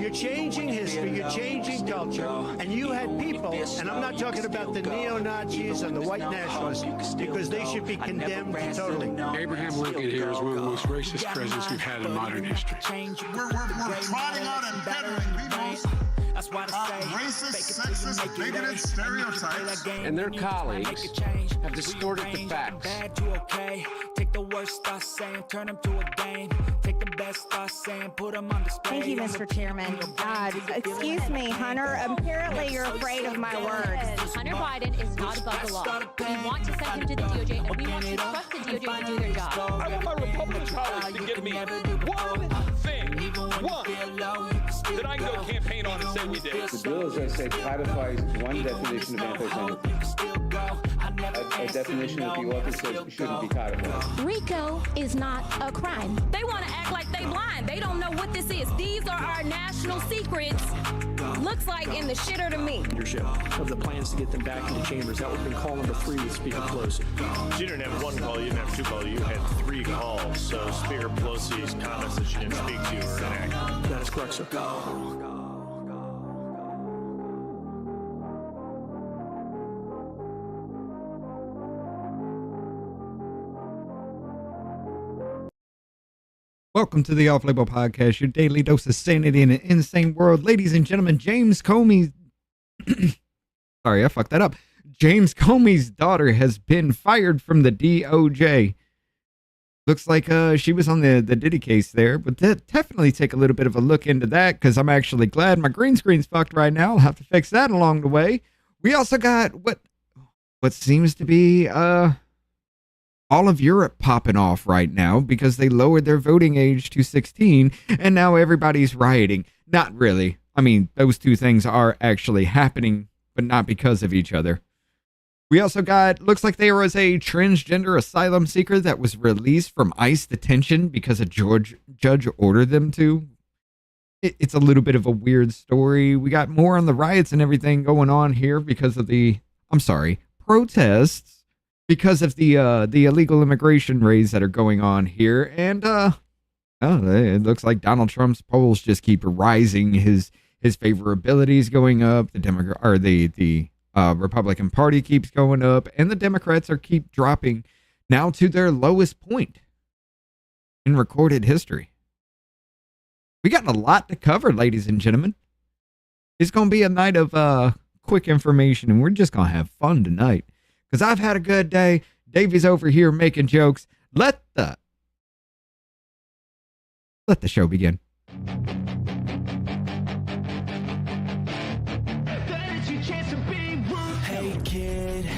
You're changing history, you're changing culture, and you had people, and I'm not talking about the neo-Nazis and the white nationalists, because they should be condemned totally. Abraham Lincoln here is one of the most racist presidents we've had in modern history. We're trotting out and bettering people's racist, sexist, bigoted stereotypes. And their colleagues have distorted the facts. Take the worst thoughts saying, turn them to a game. Take the best thoughts saying, put them on display. Thank you, Mr. Chairman. Excuse me, Hunter. Apparently you're afraid of my words. Hunter Biden is not above the law. We want to send him to the DOJ, and we want to trust the DOJ to do their job. I want my Republican colleagues to give me one thing, that I can go campaign on and say we did. The bill, as I say, codifies one definition of anti-Semitism. A definition that the author says shouldn't be codified. RICO is not a crime. They want to act like they blind. They don't know what this is. These are our national secrets. Looks like in the shitter to me. Leadership of the plans to get them back into chambers. That would have been call number 3 with Speaker Pelosi. She didn't have one call, you didn't have 2 calls, you had 3 calls. So Speaker Pelosi's comments that she didn't speak to were inaccurate. That is correct, sir. Welcome to the Off-Label Podcast, your daily dose of sanity in an insane world. Ladies and gentlemen, James Comey... Sorry, I fucked that up. James Comey's daughter has been fired from the DOJ. Looks like she was on the Diddy case there, but definitely take a little bit of a look into that, because I'm actually glad my green screen's fucked right now. I'll have to fix that along the way. We also got what seems to be... all of Europe popping off right now because they lowered their voting age to 16 and now everybody's rioting. Not really. I mean, those two things are actually happening, but not because of each other. We also got, looks like there was a transgender asylum seeker that was released from ICE detention because a judge ordered them to. It's a little bit of a weird story. We got more on the riots and everything going on here because of protests. Because of the illegal immigration raids that are going on here, and it looks like Donald Trump's polls just keep rising. His favorability is going up. The Republican Party keeps going up, and the Democrats keep dropping now to their lowest point in recorded history. We got a lot to cover, ladies and gentlemen. It's gonna be a night of quick information, and we're just gonna have fun tonight. Because I've had a good day. Davey's over here making jokes. Let the show begin. Hey kid,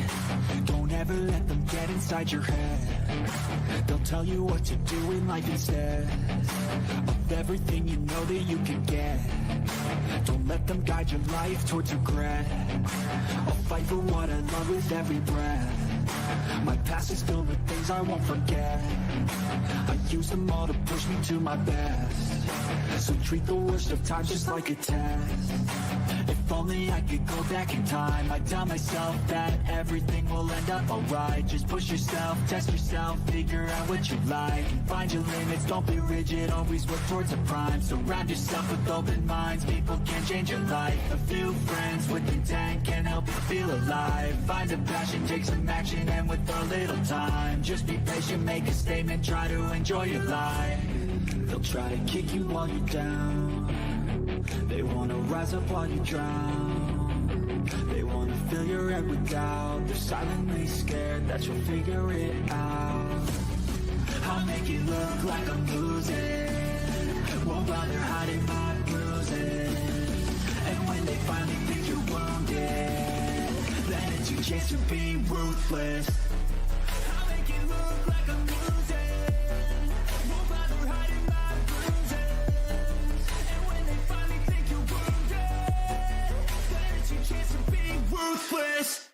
don't ever let them get inside your head. They'll tell you what to do in life instead of everything you know that you can get. Don't let them guide your life towards regret. I'll fight for what I love with every breath. My past is filled with things I won't forget. I use them all to push me to my best. So treat the worst of times just like a test. If only I could go back in time, I'd tell myself that everything will end up alright. Just push yourself, test yourself, figure out what you like, and find your limits, don't be rigid, always work towards a prime. Surround yourself with open minds, people can change your life. A few friends with intent can help you feel alive. Find a passion, take some action, and with a little time, just be patient, make a statement, try to enjoy your life. They'll try to kick you while you're down. They wanna rise up while you drown. They wanna fill your head with doubt. They're silently scared that you'll figure it out. I'll make it look like I'm losing. Won't bother hiding my bruises. And when they finally think you're wounded, then it's your chance to be ruthless. I'll make it look like I'm losing. Won't bother hiding my bruises. And when they finally think you're wounded, then it's your chance to be ruthless.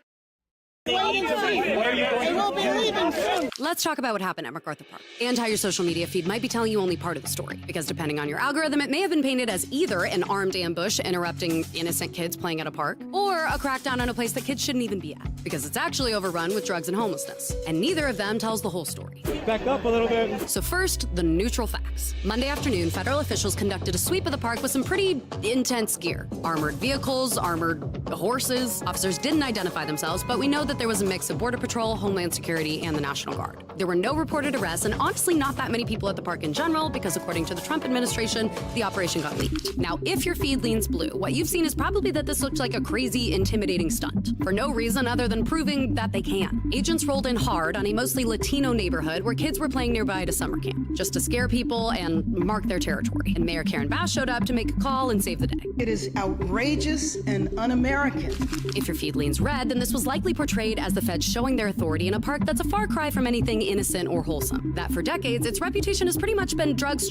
Wait and see. They will be leaving soon. Let's talk about what happened at MacArthur Park and how your social media feed might be telling you only part of the story. Because depending on your algorithm, it may have been painted as either an armed ambush interrupting innocent kids playing at a park, or a crackdown on a place that kids shouldn't even be at, because it's actually overrun with drugs and homelessness. And neither of them tells the whole story. Back up a little bit. So first, the neutral facts. Monday afternoon, federal officials conducted a sweep of the park with some pretty intense gear. Armored vehicles, armored horses. Officers didn't identify themselves, but we know that there was a mix of Border Patrol, Homeland Security, and the National Guard. There were no reported arrests, and honestly not that many people at the park in general, because according to the Trump administration, the operation got leaked. Now, if your feed leans blue, what you've seen is probably that this looked like a crazy, intimidating stunt, for no reason other than proving that they can. Agents rolled in hard on a mostly Latino neighborhood where kids were playing nearby at a summer camp, just to scare people and mark their territory. And Mayor Karen Bass showed up to make a call and save the day. It is outrageous and un-American. If your feed leans red, then this was likely portrayed as the feds showing their authority in a park that's a far cry from anything innocent or wholesome. That for decades, its reputation has pretty much been drugs,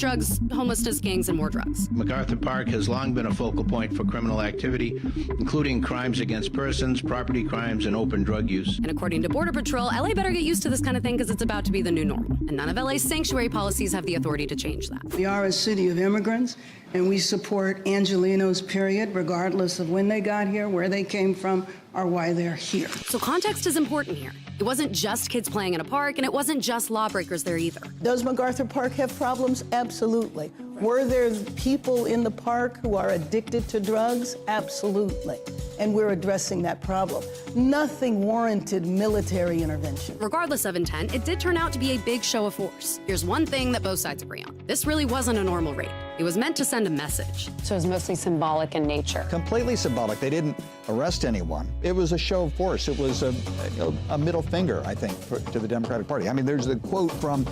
homelessness, gangs, and more drugs. MacArthur Park has long been a focal point for criminal activity, including crimes against persons, property crimes, and open drug use. And according to Border Patrol, LA better get used to this kind of thing because it's about to be the new normal. And none of LA's sanctuary policies have the authority to change that. We are a city of immigrants, and we support Angelenos, period, regardless of when they got here, where they came from, or why they're here. So context is important here. It wasn't just kids playing in a park, and it wasn't just lawbreakers there either. Does MacArthur Park have problems? Absolutely. Were there people in the park who are addicted to drugs? Absolutely. And we're addressing that problem. Nothing warranted military intervention. Regardless of intent, it did turn out to be a big show of force. Here's one thing that both sides agree on. This really wasn't a normal raid. It was meant to send a message. So it was mostly symbolic in nature. Completely symbolic. They didn't arrest anyone. It was a show of force. It was a middle finger, I think, to the Democratic Party. I mean, there's the quote from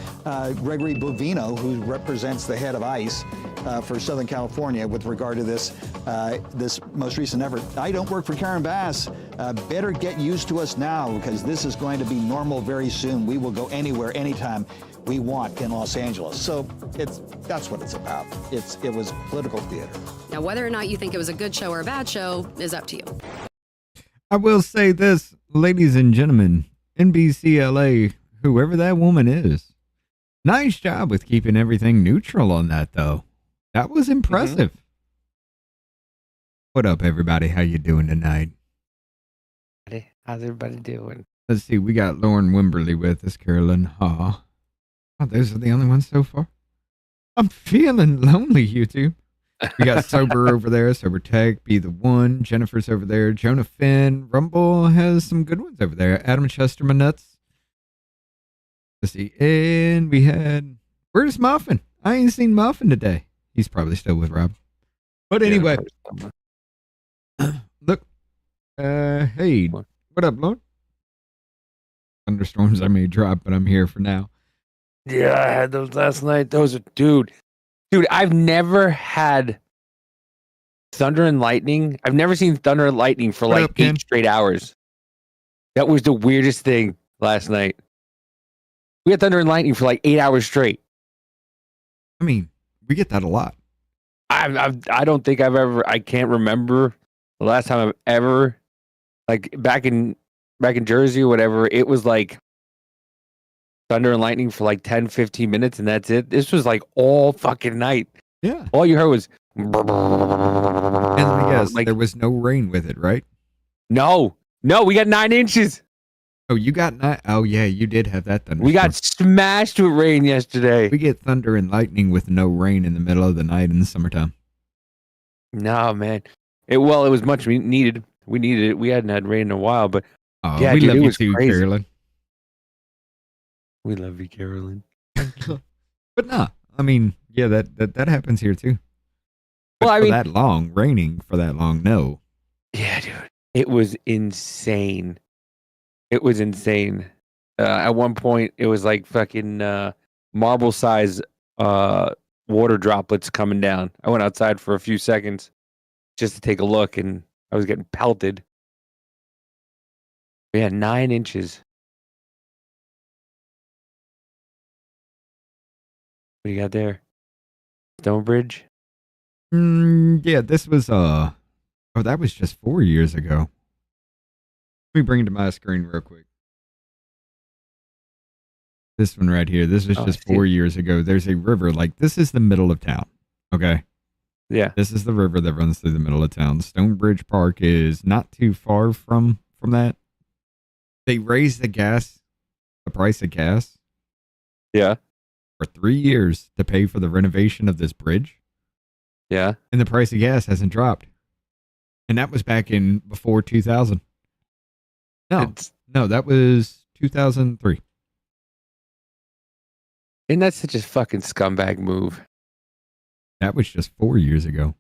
Gregory Bovino, who represents the head of ICE for Southern California with regard to this most recent effort. I don't work for Karen Bass. Better get used to us now, because this is going to be normal very soon. We will go anywhere, anytime we want in Los Angeles. So that's what it's about. It was political theater. Now, whether or not you think it was a good show or a bad show is up to you. I will say this, ladies and gentlemen, NBCLA, whoever that woman is, nice job with keeping everything neutral on that, though. That was impressive. Mm-hmm. What up, everybody? How you doing tonight? How's everybody doing? Let's see. We got Lauren Wimberly with us, Carolyn Haw. Oh, those are the only ones so far. I'm feeling lonely, YouTube. We got Sober over there, Sober Tech, Be the One. Jennifer's over there. Jonah Finn. Rumble has some good ones over there. Adam Chesterman Nuts. Let's see. And we had, where's Muffin? I ain't seen Muffin today. He's probably still with Rob. But anyway. Look. Hey. What up, Lord? Thunderstorms I may drop, but I'm here for now. Yeah, I had those last night. Those are, dude, I've never had thunder and lightning. I've never seen thunder and lightning for like 8 straight hours. That was the weirdest thing last night. We had thunder and lightning for like 8 hours straight. I mean, we get that a lot. I don't think I can't remember the last time I've ever, like back in Jersey or whatever, it was like thunder and lightning for like 10, 15 minutes, and that's it. This was like all fucking night. Yeah. All you heard was... And yes, like, there was no rain with it, right? No, we got 9 inches. Oh, you got 9? Oh, yeah, you did have that thunder. We got smashed with rain yesterday. We get thunder and lightning with no rain in the middle of the night in the summertime. No, man. It was much needed. We needed it. We hadn't had rain in a while, but yeah, we dude, love it you was too, crazy. Carolyn. We love you, Carolyn. But no, I mean, yeah, that happens here too. But well, I mean, that long, raining for that long, no. Yeah, dude, it was insane. It was insane. At one point, it was like fucking marble size water droplets coming down. I went outside for a few seconds just to take a look, and I was getting pelted. We had 9 inches. What do you got there? Stonebridge? Yeah, this was that was just 4 years ago. Let me bring it to my screen real quick. This one right here. This was just 4 years ago. There's a river. Like, this is the middle of town. Okay. Yeah. This is the river that runs through the middle of town. Stonebridge Park is not too far from that. They raised the price of gas. Yeah. For 3 years to pay for the renovation of this bridge. Yeah. And the price of gas hasn't dropped. And that was back in before 2000. No, that was 2003. Isn't that such a fucking scumbag move? That was just 4 years ago.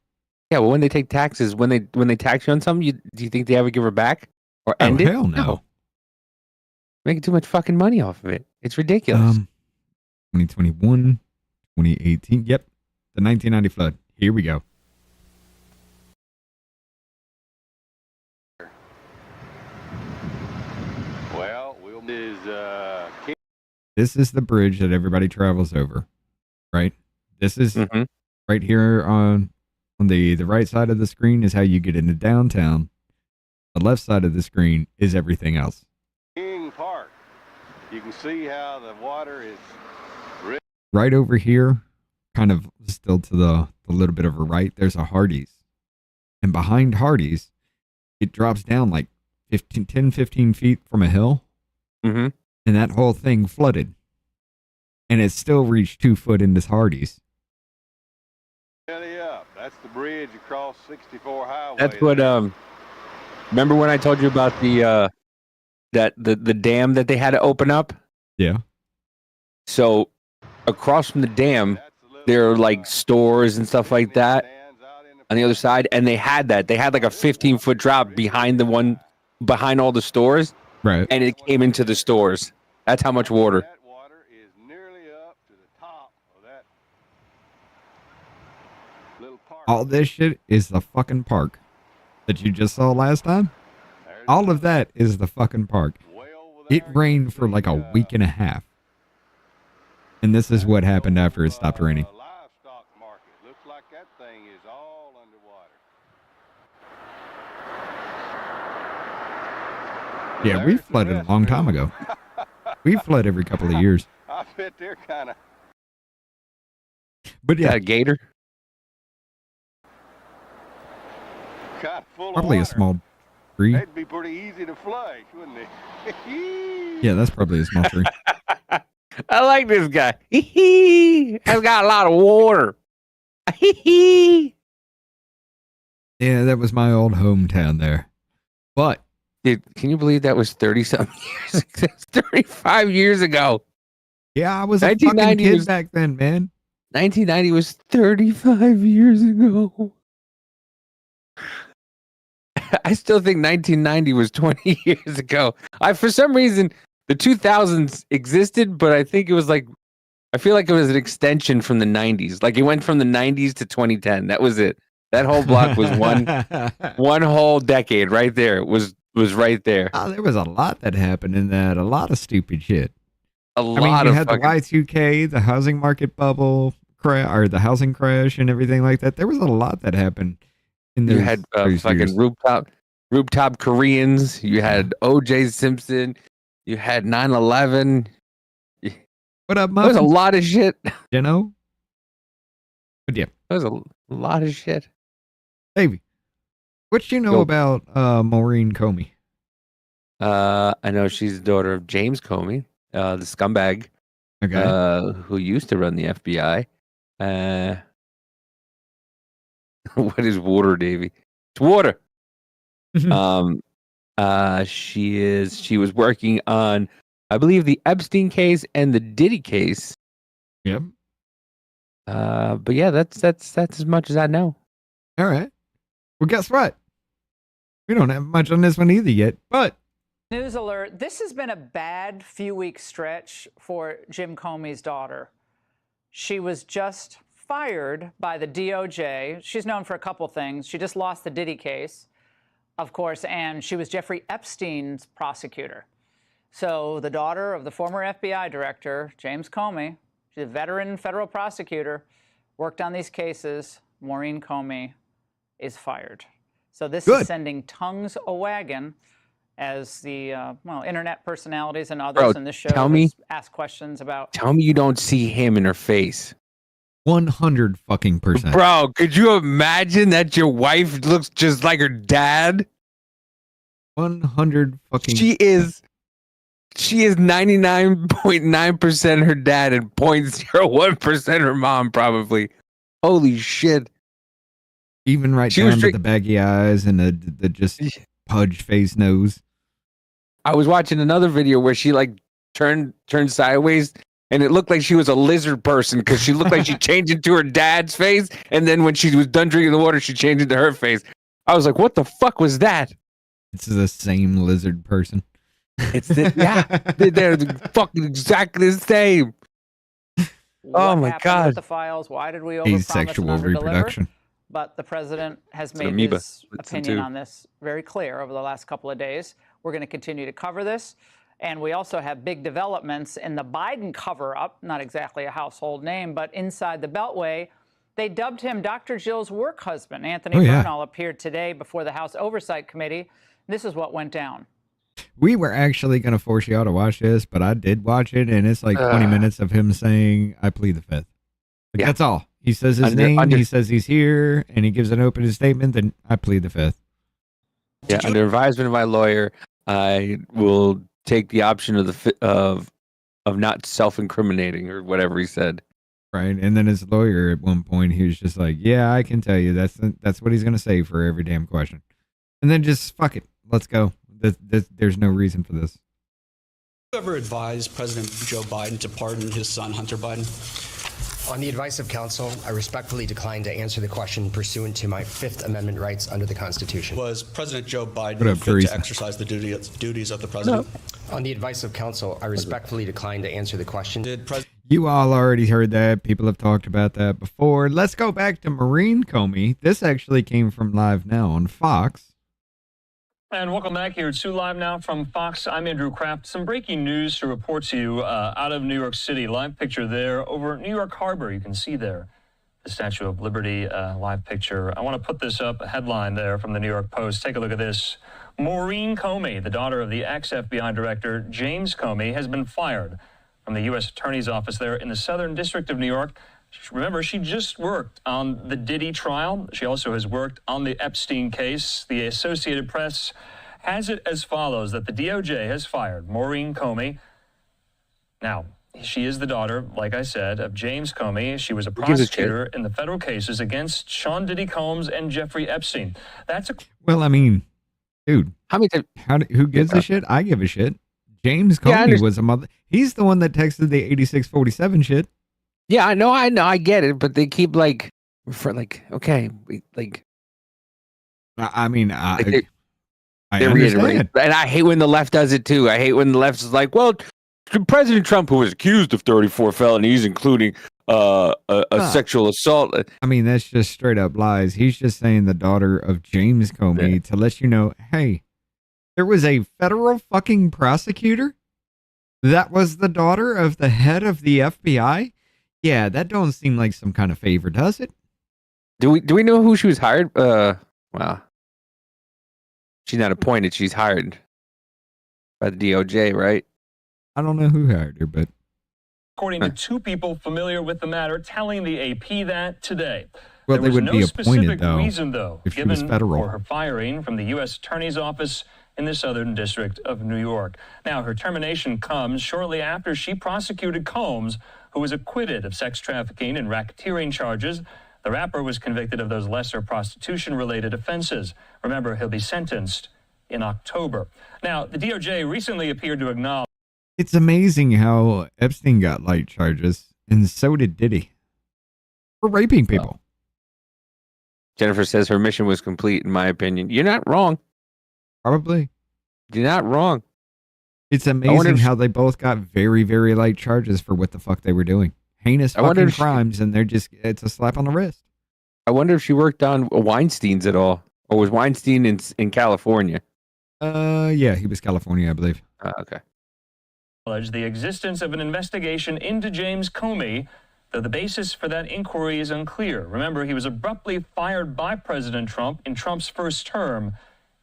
Yeah, well, when they take taxes, when they tax you on something, do you think they ever give her back or end it? Hell no. Making too much fucking money off of it. It's ridiculous. 2021, 2018. Yep, the 1990 flood. Here we go. Well, this is the bridge that everybody travels over, right? This is right here on the right side of the screen is how you get into downtown. The left side of the screen is everything else. King Park. You can see how the water is right over here, kind of still to the little bit of a right, there's a Hardee's. And behind Hardee's, it drops down like 10, 15 feet from a hill. Mm-hmm. And that whole thing flooded. And it still reached 2 foot into Hardee's. Belly up. That's the bridge across 64 Highway. That's what, remember when I told you about the dam that they had to open up? Yeah. So across from the dam, there are like stores and stuff like that on the other side. And they had like a 15-foot drop behind all the stores. Right. And it came into the stores. That's how much water. That water is nearly up to the top of that little park. All this shit is the fucking park that you just saw last time. All of that is the fucking park. It rained for like a week and a half. And this is what happened after it stopped raining. Livestock market. Looks like that thing is all underwater. Yeah, we flooded a long time ago. We flood every couple of years. I bet they're kind of. But yeah, a gator. Kind of full probably of a water. small tree. That'd be pretty easy to flush, wouldn't it? Yeah, that's probably a small tree. I like this guy. I've got a lot of water. Yeah, that was my old hometown there. But dude, can you believe that was 30-something years ago? 35 years ago. Yeah, I was a fucking kid back then, man. 1990 was 35 years ago. I still think 1990 was 20 years ago. For some reason, the 2000s existed, but I think it was like, I feel like it was an extension from the 90s. Like it went from the 90s to 2010. That was it. That whole block was one whole decade right there. It was right there. Oh, there was a lot that happened in that. A lot of stupid shit. You had the Y2K, the housing market bubble, or the housing crash and everything like that. There was a lot that happened. You had fucking rooftop Koreans. You had O.J. Simpson. You had 9/11. What up, Muffins? There was a lot of shit. You know? But yeah. There was a lot of shit. Baby, what you know about Maurene Comey? I know she's the daughter of James Comey, the scumbag, who used to run the FBI. What is water, Davey? It's water. She was working on, I believe, the Epstein case and the Diddy case. Yep. But yeah, that's as much as I know. All right. Well, guess what? We don't have much on this one either yet, but. News alert. This has been a bad few-week stretch for Jim Comey's daughter. She was just fired by the DOJ. She's known for a couple things. She just lost the Diddy case, of course, and she was Jeffrey Epstein's prosecutor. So the daughter of the former FBI Director, James Comey, she's a veteran federal prosecutor, worked on these cases. Maurene Comey is fired. So this is sending tongues a-wagging as the internet personalities and others in this show ask questions about. Tell me you don't see him in her face. 100 fucking %. Bro, could you imagine that your wife looks just like her dad? 100 fucking. She is 99.9% her dad and 0.01% her mom, probably. Holy shit. Even right down to the baggy eyes and the just pudge face nose. I was watching another video where she like turned sideways and it looked like she was a lizard person because she looked like she changed into her dad's face, and then when she was done drinking the water, she changed into her face. I was like, what the fuck was that? It's the same lizard person. It's they're fucking exactly the same. Oh my God. With the files? Why did we overpromise Asexual and underdeliver? reproduction. But the president has made his opinion on this very clear over the last couple of days. We're going to continue to cover this. And we also have big developments in the Biden cover-up, not exactly a household name, but inside the Beltway. They dubbed him Dr. Jill's work husband. Anthony Bernal appeared today before the House Oversight Committee. This is what went down. We were actually going to force you all to watch this, but I did watch it, and it's like 20 minutes of him saying, I plead the fifth. Like, that's all. He says his name, he says he's here, and he gives an open statement, then I plead the fifth. Yeah, under advisement of my lawyer, I will take the option of not self-incriminating or whatever he said. Right, and then his lawyer at one point, he was just like, yeah, I can tell you that's what he's going to say for every damn question. And then just, fuck it, let's go. There's no reason for this. Have you ever advised President Joe Biden to pardon his son, Hunter Biden? On the advice of counsel, I respectfully decline to answer the question pursuant to my Fifth Amendment rights under the Constitution. Was President Joe Biden fit to exercise the duties of the president? No. On the advice of counsel, I respectfully decline to answer the question. You all already heard that. People have talked about that before. Let's go back to Maurene Comey. This actually came from Live Now on Fox. And welcome back here to Live Now from Fox. I'm Andrew Kraft. Some breaking news to report to you out of New York City. Live picture there over New York Harbor. You can see there the Statue of Liberty live picture. I want to put this up, a headline there from the New York Post. Take a look at this. Maurene Comey, the daughter of the ex-FBI Director James Comey, has been fired from the U.S. Attorney's Office there in the Southern District of New York. Remember, she just worked on the Diddy trial. She also has worked on the Epstein case. The Associated Press has it as follows, that the DOJ has fired Maurene Comey. Now, she is the daughter, like I said, of James Comey. She was a prosecutor in the federal cases against Sean Diddy Combs and Jeffrey Epstein. Well, I mean, dude, who gives a shit? I give a shit. James Comey was a mother. He's the one that texted the 8647 shit. Yeah, I know, I get it, but they keep okay, I mean, I understand. And I hate when the left does it too. I hate when the left is like, well, President Trump, who was accused of 34 felonies, including a sexual assault. I mean, that's just straight up lies. He's just saying the daughter of James Comey to let you know, hey, there was a federal fucking prosecutor that was the daughter of the head of the FBI. Yeah, that don't seem like some kind of favor, does it? Do we know who she was hired? Well, she's not appointed. She's hired by the DOJ, right? I don't know who hired her, but according to two people familiar with the matter, telling the AP that today. Well, there they would was be no appointed specific though, reason, though, if she given was federal. for her firing from the U.S. Attorney's Office in the Southern District of New York. Now, her termination comes shortly after she prosecuted Combs, who was acquitted of sex trafficking and racketeering charges. The rapper was convicted of those lesser prostitution-related offenses. Remember, he'll be sentenced in October. Now, the DOJ recently appeared to acknowledge. It's amazing how Epstein got light charges, and so did Diddy. For raping people. Well, Jennifer says her mission was complete, in my opinion. You're not wrong. Probably. You're not wrong. It's amazing how they both got very, very light charges for what the fuck they were doing. Heinous fucking crimes, and it's a slap on the wrist. I wonder if she worked on Weinstein's at all. Or was Weinstein in California? Yeah, he was California, I believe. Okay. The existence of an investigation into James Comey, though the basis for that inquiry is unclear. Remember, he was abruptly fired by President Trump in Trump's first term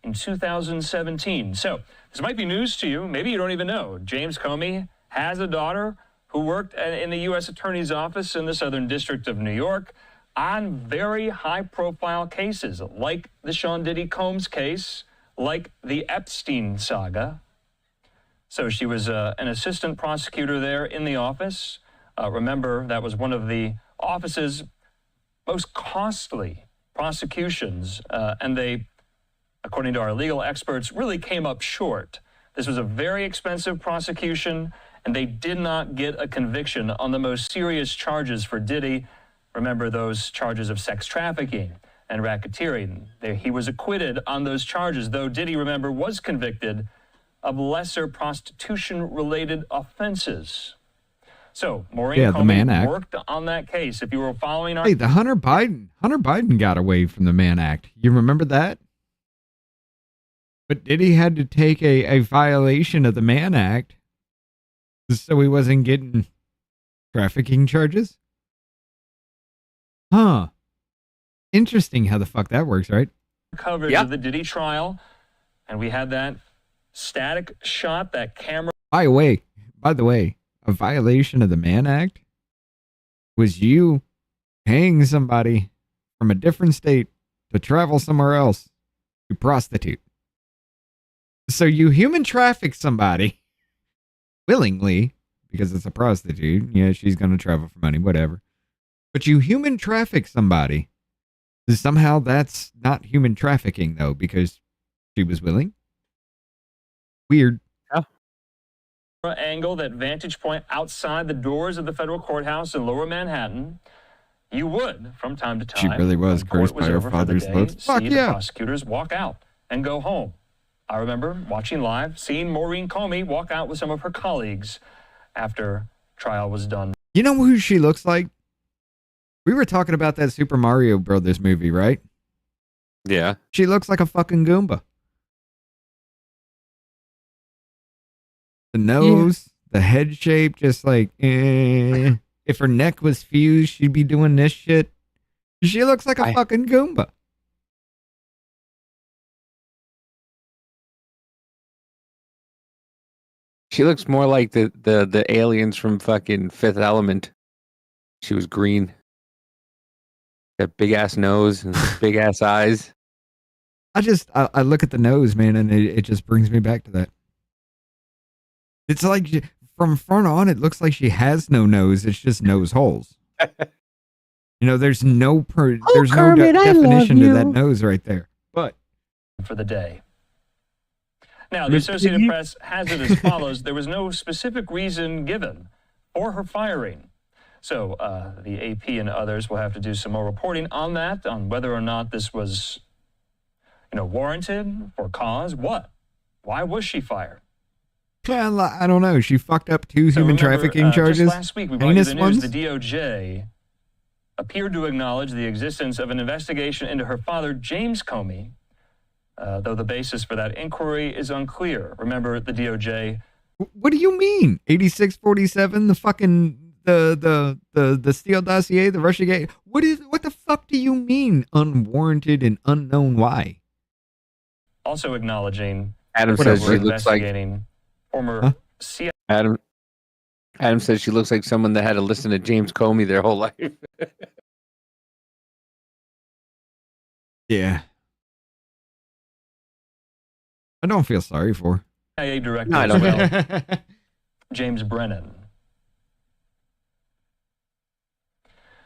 in 2017. So This might be news to you. Maybe you don't even know. James Comey has a daughter who worked in the U.S. Attorney's Office in the Southern District of New York on very high-profile cases, like the Sean Diddy Combs case, like the Epstein saga. So she was an assistant prosecutor there in the office. Remember, that was one of the office's most costly prosecutions, and they, according to our legal experts, really came up short. This was a very expensive prosecution, and they did not get a conviction on the most serious charges for Diddy. Remember those charges of sex trafficking and racketeering. He was acquitted on those charges, though Diddy, remember, was convicted of lesser prostitution-related offenses. So, Maureen Comey worked on that case. If you were following our... Hey, the Hunter Biden got away from the Mann Act. You remember that? But Diddy had to take a violation of the Mann Act so he wasn't getting trafficking charges? Huh. Interesting how the fuck that works, right? Coverage of the Diddy trial, and we had that static shot, that camera. By the way, a violation of the Mann Act was you paying somebody from a different state to travel somewhere else to prostitute. So you human traffic somebody willingly, because it's a prostitute. Yeah, she's going to travel for money, whatever. But you human traffic somebody. Somehow that's not human trafficking, though, because she was willing. Weird. Angle, that vantage point outside the doors of the federal courthouse in Lower Manhattan, you would, from time to time, she really was cursed by her father's love. Fuck yeah. The prosecutors walk out and go home. I remember watching live, seeing Maurene Comey walk out with some of her colleagues after trial was done. You know who she looks like? We were talking about that Super Mario Brothers movie, right? Yeah. She looks like a fucking Goomba. The nose, the head shape, just like, if her neck was fused, she'd be doing this shit. She looks like a fucking Goomba. She looks more like the aliens from fucking Fifth Element. She was green. Got big ass nose and big ass eyes. I look at the nose, man, and it just brings me back to that. It's like from front on, it looks like she has no nose. It's just nose holes. You know, there's no Kermit, definition to that nose right there. But for the day. Now, the Associated Press has it as follows. There was no specific reason given for her firing. So the AP and others will have to do some more reporting on that, on whether or not this was, warranted, for cause. What? Why was she fired? Well, I don't know. She fucked up two human trafficking charges. Just last week, we brought you the news. The DOJ appeared to acknowledge the existence of an investigation into her father, James Comey, though the basis for that inquiry is unclear. Remember, the DOJ. What do you mean? 8647, the fucking the Steele dossier, the Russiagate. What the fuck do you mean unwarranted and unknown why? Also acknowledging Adam says she looks like former Adam says she looks like someone that had to listen to James Comey their whole life. Yeah. I don't feel sorry for her. CIA Director No, I don't. James Brennan.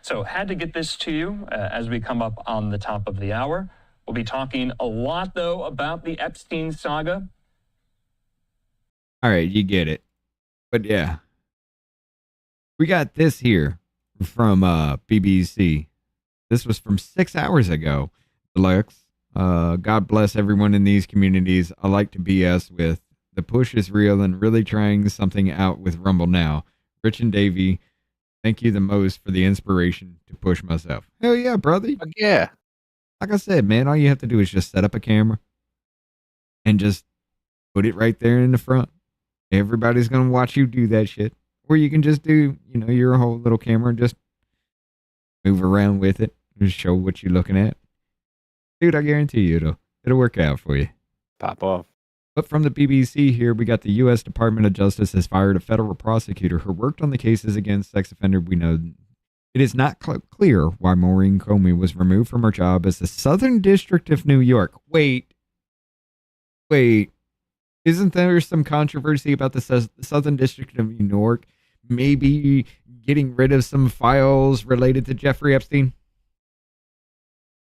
So had to get this to you as we come up on the top of the hour. We'll be talking a lot, though, about the Epstein saga. All right, you get it. But yeah. We got this here from BBC. This was from 6 hours ago. Deluxe. God bless everyone in these communities. I like to BS with. The push is real and really trying something out with Rumble now. Rich and Davey, thank you the most for the inspiration to push myself. Hell yeah, brother. Yeah. Like I said, man, all you have to do is just set up a camera and just put it right there in the front. Everybody's going to watch you do that shit. Or you can just do, your whole little camera and just move around with it. Just show what you're looking at. Dude, I guarantee you it'll work out for you. Pop off. But from the BBC here, we got the U.S. Department of Justice has fired a federal prosecutor who worked on the cases against sex offender. We know it is not clear why Maurene Comey was removed from her job as the Southern District of New York. Wait. Isn't there some controversy about the Southern District of New York maybe getting rid of some files related to Jeffrey Epstein?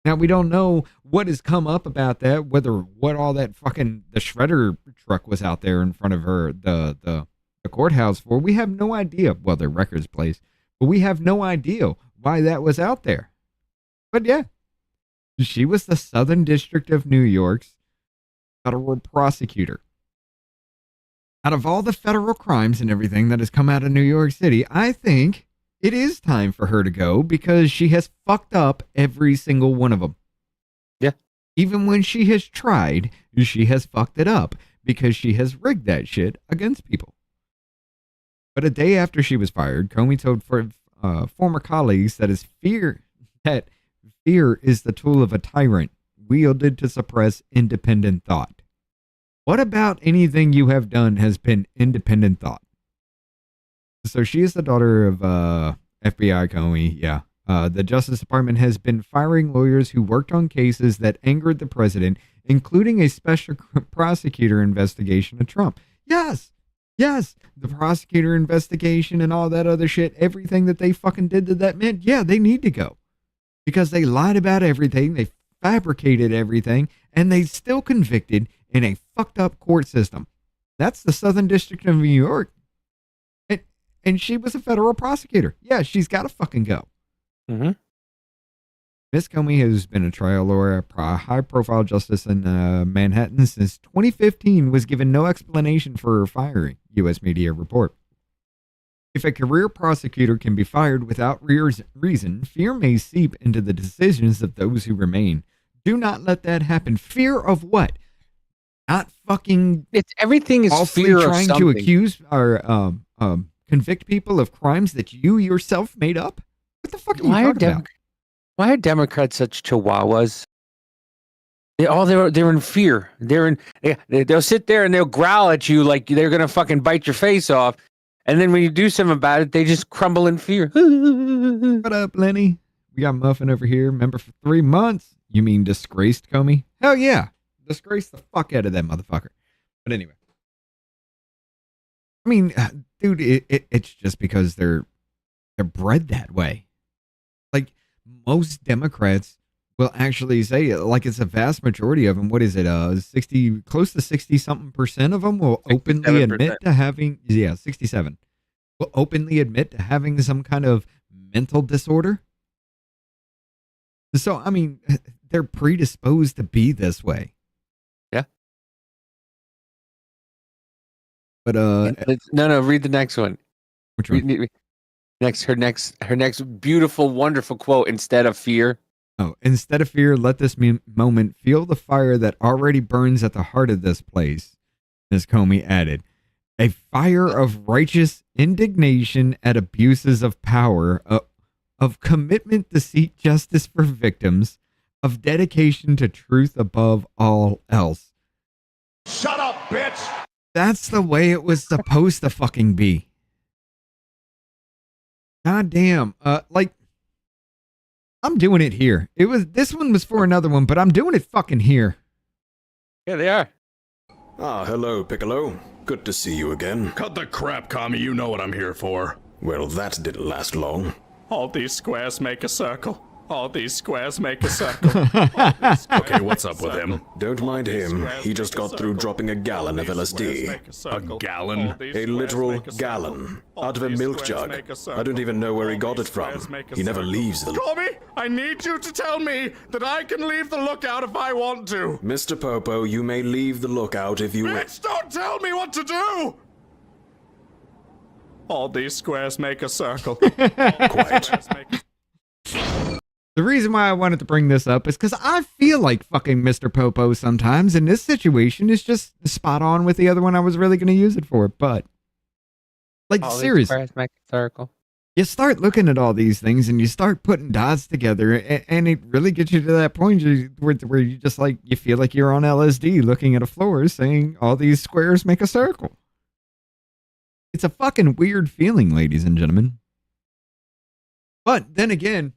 Now, we don't know what has come up about that, what all that fucking, the shredder truck was out there in front of her, the courthouse for. We have no idea. Well, the records place, but we have no idea why that was out there. But yeah, she was the Southern District of New York's federal prosecutor. Out of all the federal crimes and everything that has come out of New York City, I think it is time for her to go because she has fucked up every single one of them. Yeah. Even when she has tried, she has fucked it up because she has rigged that shit against people. But a day after she was fired, Comey told former colleagues that fear is the tool of a tyrant wielded to suppress independent thought. What about anything you have done has been independent thought? So she is the daughter of FBI Comey. Yeah. The Justice Department has been firing lawyers who worked on cases that angered the president, including a special prosecutor investigation of Trump. Yes. The prosecutor investigation and all that other shit, everything that they fucking did that meant, yeah, they need to go. Because they lied about everything, they fabricated everything, and they still convicted in a fucked up court system. That's the Southern District of New York. And she was a federal prosecutor. Yeah, she's got to fucking go. Mm-hmm. Miss Comey has been a trial lawyer, a high-profile justice in Manhattan since 2015, was given no explanation for her firing, U.S. media report. If a career prosecutor can be fired without reason, fear may seep into the decisions of those who remain. Do not let that happen. Fear of what? Not fucking... Everything is fear of something. Trying to accuse or convict people of crimes that you yourself made up? What the fuck are you talking about? Why are Democrats such chihuahuas? They're in fear. They'll sit there and they'll growl at you like they're gonna fucking bite your face off, and then when you do something about it, they just crumble in fear. What up, Lenny? We got Muffin over here. Member for 3 months. You mean disgraced, Comey? Hell yeah, disgrace the fuck out of that motherfucker. But anyway, I mean, dude, it's just because they're bred that way. Like, most Democrats will actually say, like, it's a vast majority of them. What is it? 60, close to 60 something percent of them will openly admit to having, 67 will openly admit to having some kind of mental disorder. So, I mean, they're predisposed to be this way. Yeah. But, no, read the next one. Which one? Her next beautiful, wonderful quote, instead of fear. Oh, instead of fear, let this moment feel the fire that already burns at the heart of this place, Ms. Comey added. A fire of righteous indignation at abuses of power, of commitment to seek justice for victims, of dedication to truth above all else. Shut up, bitch! That's the way it was supposed to fucking be. God damn. Like, I'm doing it here. This one was for another one, but I'm doing it fucking here. Yeah, they are. Ah, hello, Piccolo. Good to see you again. Cut the crap, Comey. You know what I'm here for. Well, that didn't last long. All these squares make a circle. All these squares make a circle. Okay, what's up with him? Don't mind him. He just got through dropping a gallon of LSD. A gallon? A literal gallon. Out of a milk jug. I don't even know where he got it from. He never leaves the... Comey, I need you to tell me that I can leave the lookout if I want to. Mr. Popo, you may leave the lookout if you... Bitch, don't tell me what to do! All these squares make a circle. Quiet. The reason why I wanted to bring this up is because I feel like fucking Mr. Popo sometimes, and this situation is just spot on with the other one I was really going to use it for. But, like, seriously. Circle. You start looking at all these things and you start putting dots together, and it really gets you to that point where you just like, you feel like you're on LSD looking at a floor saying all these squares make a circle. It's a fucking weird feeling, ladies and gentlemen. But then again,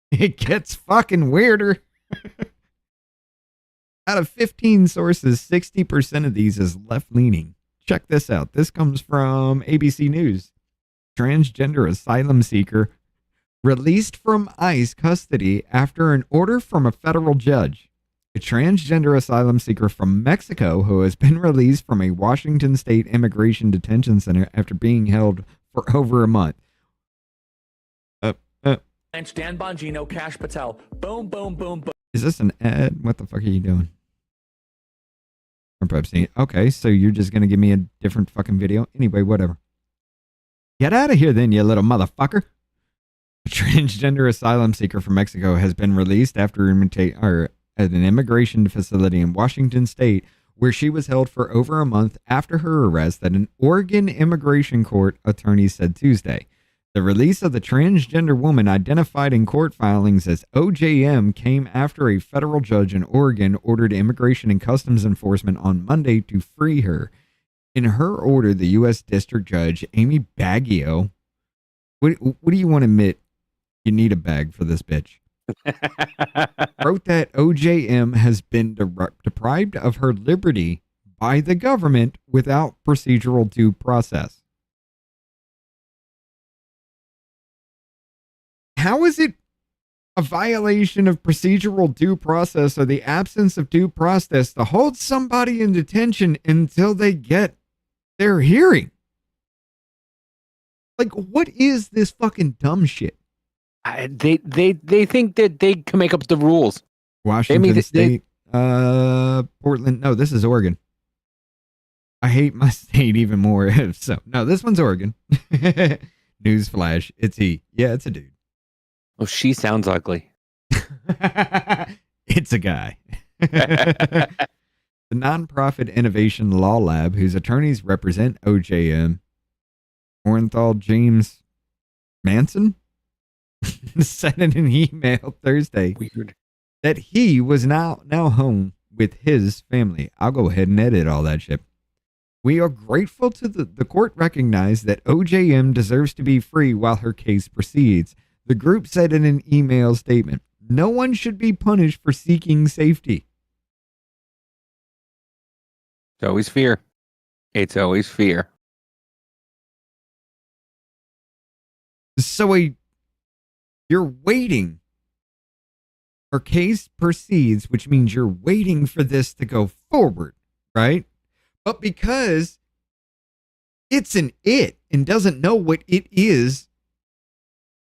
it gets fucking weirder. Out of 15 sources, 60% of these is left-leaning. Check this out. This comes from ABC News. Transgender asylum seeker released from ICE custody after an order from a federal judge. A transgender asylum seeker from Mexico who has been released from a Washington State immigration detention center after being held for over a month. Dan Bongino, Cash Patel. Boom, boom, boom, boom. Is this an ad? What the fuck are you doing? Epstein. Okay, so you're just going to give me a different fucking video? Anyway, whatever. Get out of here then, you little motherfucker. A transgender asylum seeker from Mexico has been released after at an immigration facility in Washington State where she was held for over a month after her arrest at an Oregon immigration court, attorneys said Tuesday. The release of the transgender woman identified in court filings as OJM came after a federal judge in Oregon ordered Immigration and Customs Enforcement on Monday to free her. In her order, the U.S. District Judge, Amy Baggio, what do you want to admit? You need a bag for this bitch. Wrote that OJM has been deprived of her liberty by the government without procedural due process. How is it a violation of procedural due process or the absence of due process to hold somebody in detention until they get their hearing? Like, what is this fucking dumb shit? They think that they can make up the rules. Washington State, Portland. No, this is Oregon. I hate my state even more. So, no, this one's Oregon. Newsflash. It's he. Yeah, it's a dude. Oh, she sounds ugly. It's a guy. The nonprofit Innovation Law Lab, whose attorneys represent OJM, Orenthal James Manson, said in an email Thursday that he was now home with his family. I'll go ahead and edit all that shit. We are grateful to the court recognized that OJM deserves to be free while her case proceeds. The group said in an email statement, no one should be punished for seeking safety. It's always fear. It's always fear. So you're waiting. Her case proceeds, which means you're waiting for this to go forward, right? But because it's an it and doesn't know what it is,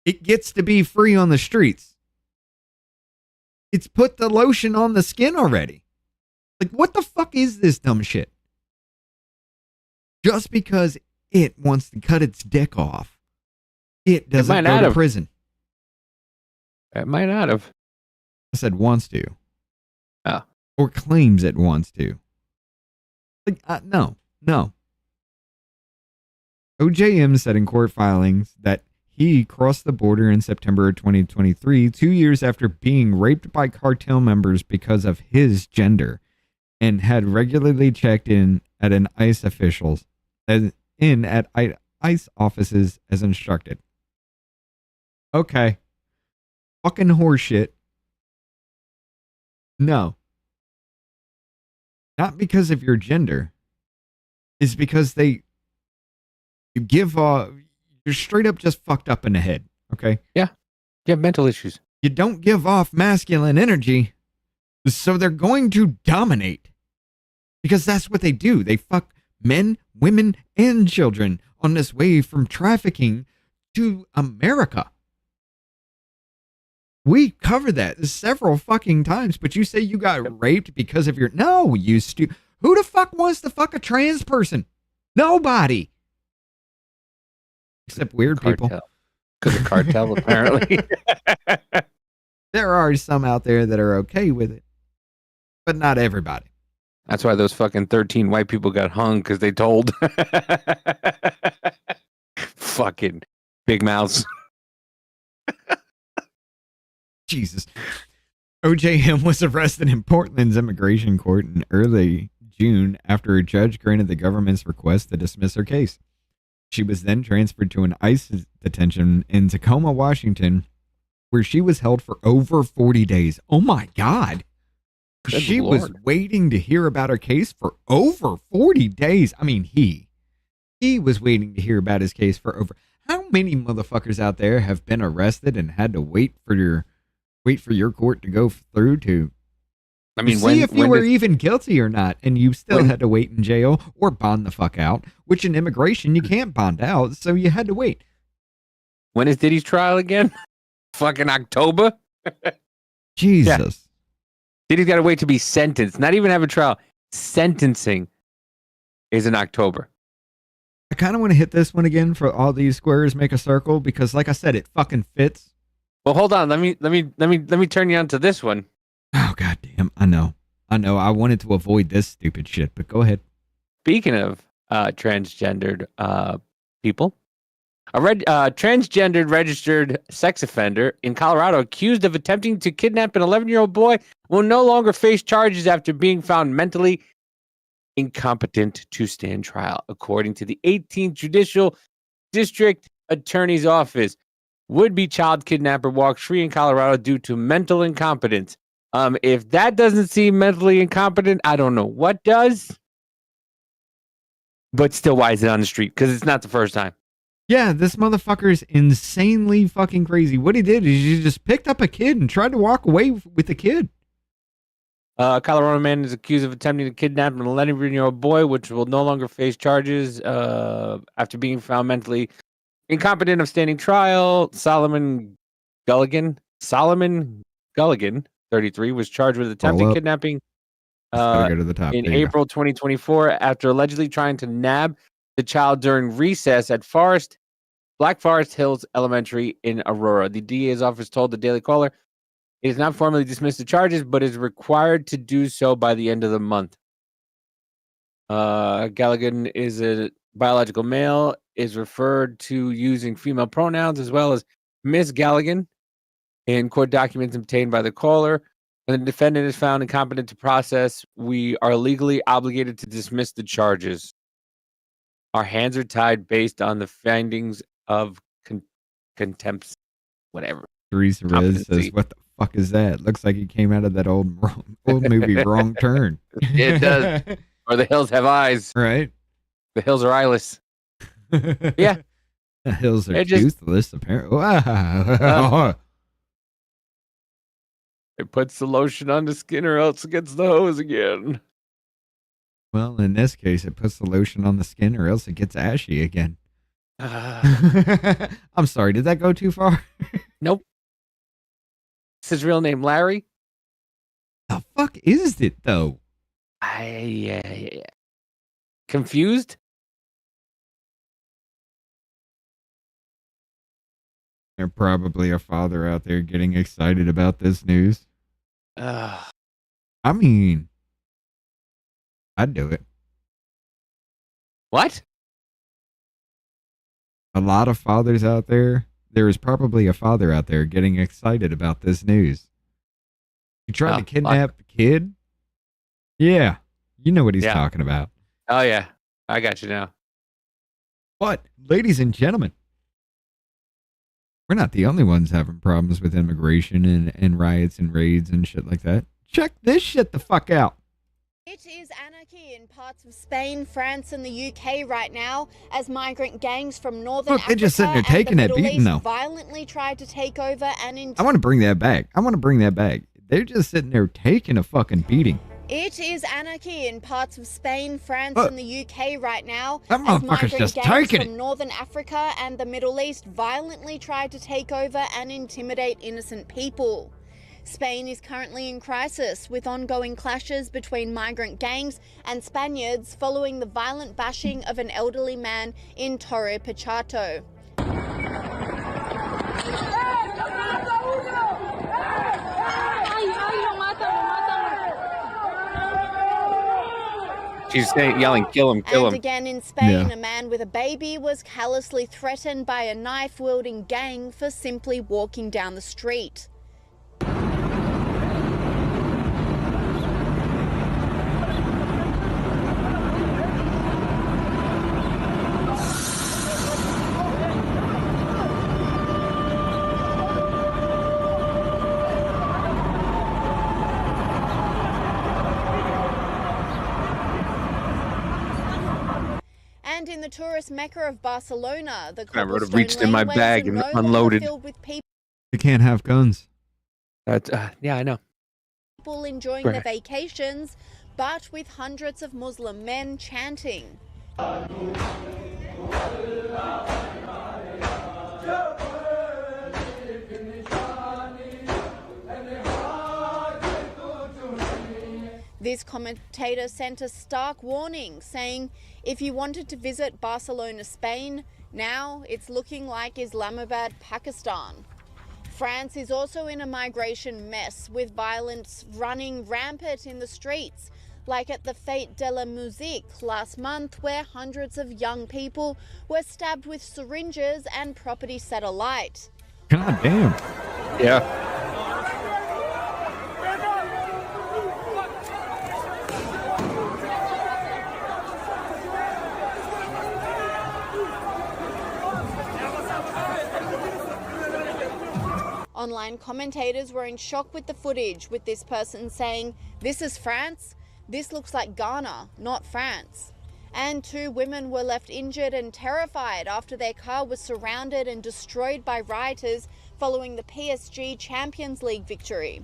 it gets to be free on the streets. It's put the lotion on the skin already. Like, what the fuck is this dumb shit? Just because it wants to cut its dick off, it doesn't go to prison. It might not have. I said wants to. Oh. Or claims it wants to. Like, no. OJM said in court filings that he crossed the border in September of 2023, 2 years after being raped by cartel members because of his gender, and had regularly checked in at an ICE officials at ICE offices as instructed. Okay. Fucking horseshit. No. Not because of your gender. It's because you give you're straight up just fucked up in the head. Okay? Yeah. You have mental issues. You don't give off masculine energy, so they're going to dominate. Because that's what they do. They fuck men, women, and children on this way from trafficking to America. We covered that several fucking times, but you say you got raped because of your... No, you Who the fuck wants to fuck a trans person? Nobody. Except weird people. Because of cartel, apparently. There are some out there that are okay with it, but not everybody. That's why those fucking 13 white people got hung, because they told. Fucking Big mouths. Jesus. OJM was arrested in Portland's immigration court in early June after a judge granted the government's request to dismiss her case. She was then transferred to an ICE detention in Tacoma, Washington, where she was held for over 40 days. Oh my God. Good she Lord. was waiting to hear about her case for over 40 days. I mean, he was waiting to hear about his case for over. How many motherfuckers out there have been arrested and had to wait for your court to go through to see if you were even guilty or not, and you still had to wait in jail or bond the fuck out, which in immigration you can't bond out, so you had to wait. When is Diddy's trial again? Fucking October? Jesus. Yeah. Diddy's got to wait to be sentenced. Not even have a trial. Sentencing is in October. I kind of want to hit this one again for all these squares make a circle because, like I said, it fucking fits. Well, hold on. Let me turn you on to this one. Oh goddamn! I know. I wanted to avoid this stupid shit, but go ahead. Speaking of transgendered people, a transgendered registered sex offender in Colorado accused of attempting to kidnap an 11-year-old boy will no longer face charges after being found mentally incompetent to stand trial, according to the 18th Judicial District Attorney's Office. Would-be child kidnapper walks free in Colorado due to mental incompetence. If that doesn't seem mentally incompetent, I don't know what does. But still, why is it on the street? Because it's not the first time. Yeah, this motherfucker is insanely fucking crazy. What he did is he just picked up a kid and tried to walk away with the kid. A Colorado man is accused of attempting to kidnap an 11-year-old boy, which will no longer face charges after being found mentally incompetent of standing trial. Solomon Gulligan, 33, was charged with attempted kidnapping go to the top. in April 2024 after allegedly trying to nab the child during recess at Black Forest Hills Elementary in Aurora. The DA's office told the Daily Caller it has not formally dismissed the charges, but is required to do so by the end of the month. Galligan is a biological male, is referred to using female pronouns as well as Miss Galligan in court documents obtained by the caller. When the defendant is found incompetent to process, we are legally obligated to dismiss the charges. Our hands are tied based on the findings of contempt, whatever. Teresa Rez says, "What the fuck is that? Looks like he came out of that old movie, Wrong Turn." It does. Or The Hills Have Eyes. Right. The hills are eyeless. Yeah. The hills are toothless, apparently. Wow. It puts the lotion on the skin or else it gets the hose again. Well, in this case, it puts the lotion on the skin or else it gets ashy again. I'm sorry, did that go too far? Nope. It's his real name, Larry. The fuck is it, though? Confused? There's probably a father out there getting excited about this news. I mean, I'd do it. What? A lot of fathers out there. There is probably a father out there getting excited about this news. You tried to kidnap the kid? Yeah. You know what he's talking about. Oh, yeah. I got you now. But, ladies and gentlemen, we're not the only ones having problems with immigration and riots and raids and shit like that. Check this shit the fuck out. It is anarchy in parts of Spain, France, and the UK right now as migrant gangs from northern Africa they're just sitting there taking that beating, though. Violently tried to take over and I want to bring that back. They're just sitting there taking a fucking beating. It is anarchy in parts of Spain, France, and the UK right now that as motherfucker's migrant just gangs taking from northern Africa and the Middle East violently tried to take over and intimidate innocent people. Spain is currently in crisis with ongoing clashes between migrant gangs and Spaniards following the violent bashing of an elderly man in Torre Pacheco. she's saying, yelling, kill him, kill him. And again in Spain, Yeah. a man with a baby was callously threatened by a knife-wielding gang for simply walking down the street. And in the tourist mecca of Barcelona, the I would have cobblestone reached in my laneways bag are and no longer unloaded. filled with people You can't have guns. That's yeah, I know. enjoying Right. their vacations, but with hundreds of Muslim men chanting. This commentator sent a stark warning, saying if you wanted to visit Barcelona, Spain, now it's looking like Islamabad, Pakistan. France is also in a migration mess, with violence running rampant in the streets, like at the Fête de la Musique last month, where hundreds of young people were stabbed with syringes and property set alight. God damn. Yeah. Online commentators were in shock with the footage, with this person saying, "This is France? This looks like Ghana, not France." And 2 women were left injured and terrified after their car was surrounded and destroyed by rioters following the PSG Champions League victory.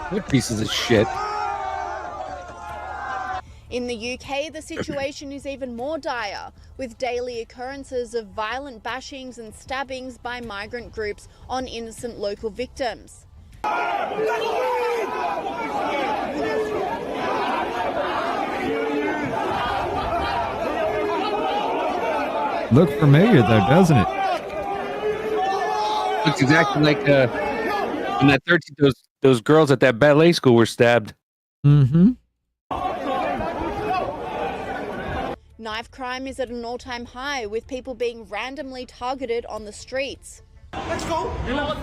What pieces of shit. In the UK, the situation is even more dire, with daily occurrences of violent bashings and stabbings by migrant groups on innocent local victims. Look familiar though, doesn't it? Looks exactly like in that 13, those girls at that ballet school were stabbed. Mm-hmm. Knife crime is at an all-time high, with people being randomly targeted on the streets. Let's go. Let's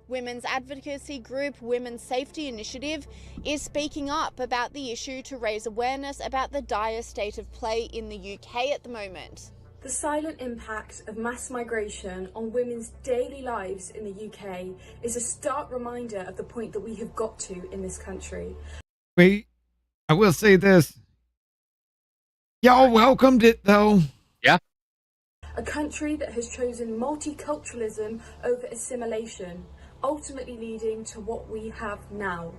Women's advocacy group Women's Safety Initiative is speaking up about the issue to raise awareness about the dire state of play in the UK at the moment. The silent impact of mass migration on women's daily lives in the UK is a stark reminder of the point that we have got to in this country. Wait, I will say this. Y'all welcomed it though. Yeah. A country that has chosen multiculturalism over assimilation, ultimately leading to what we have now.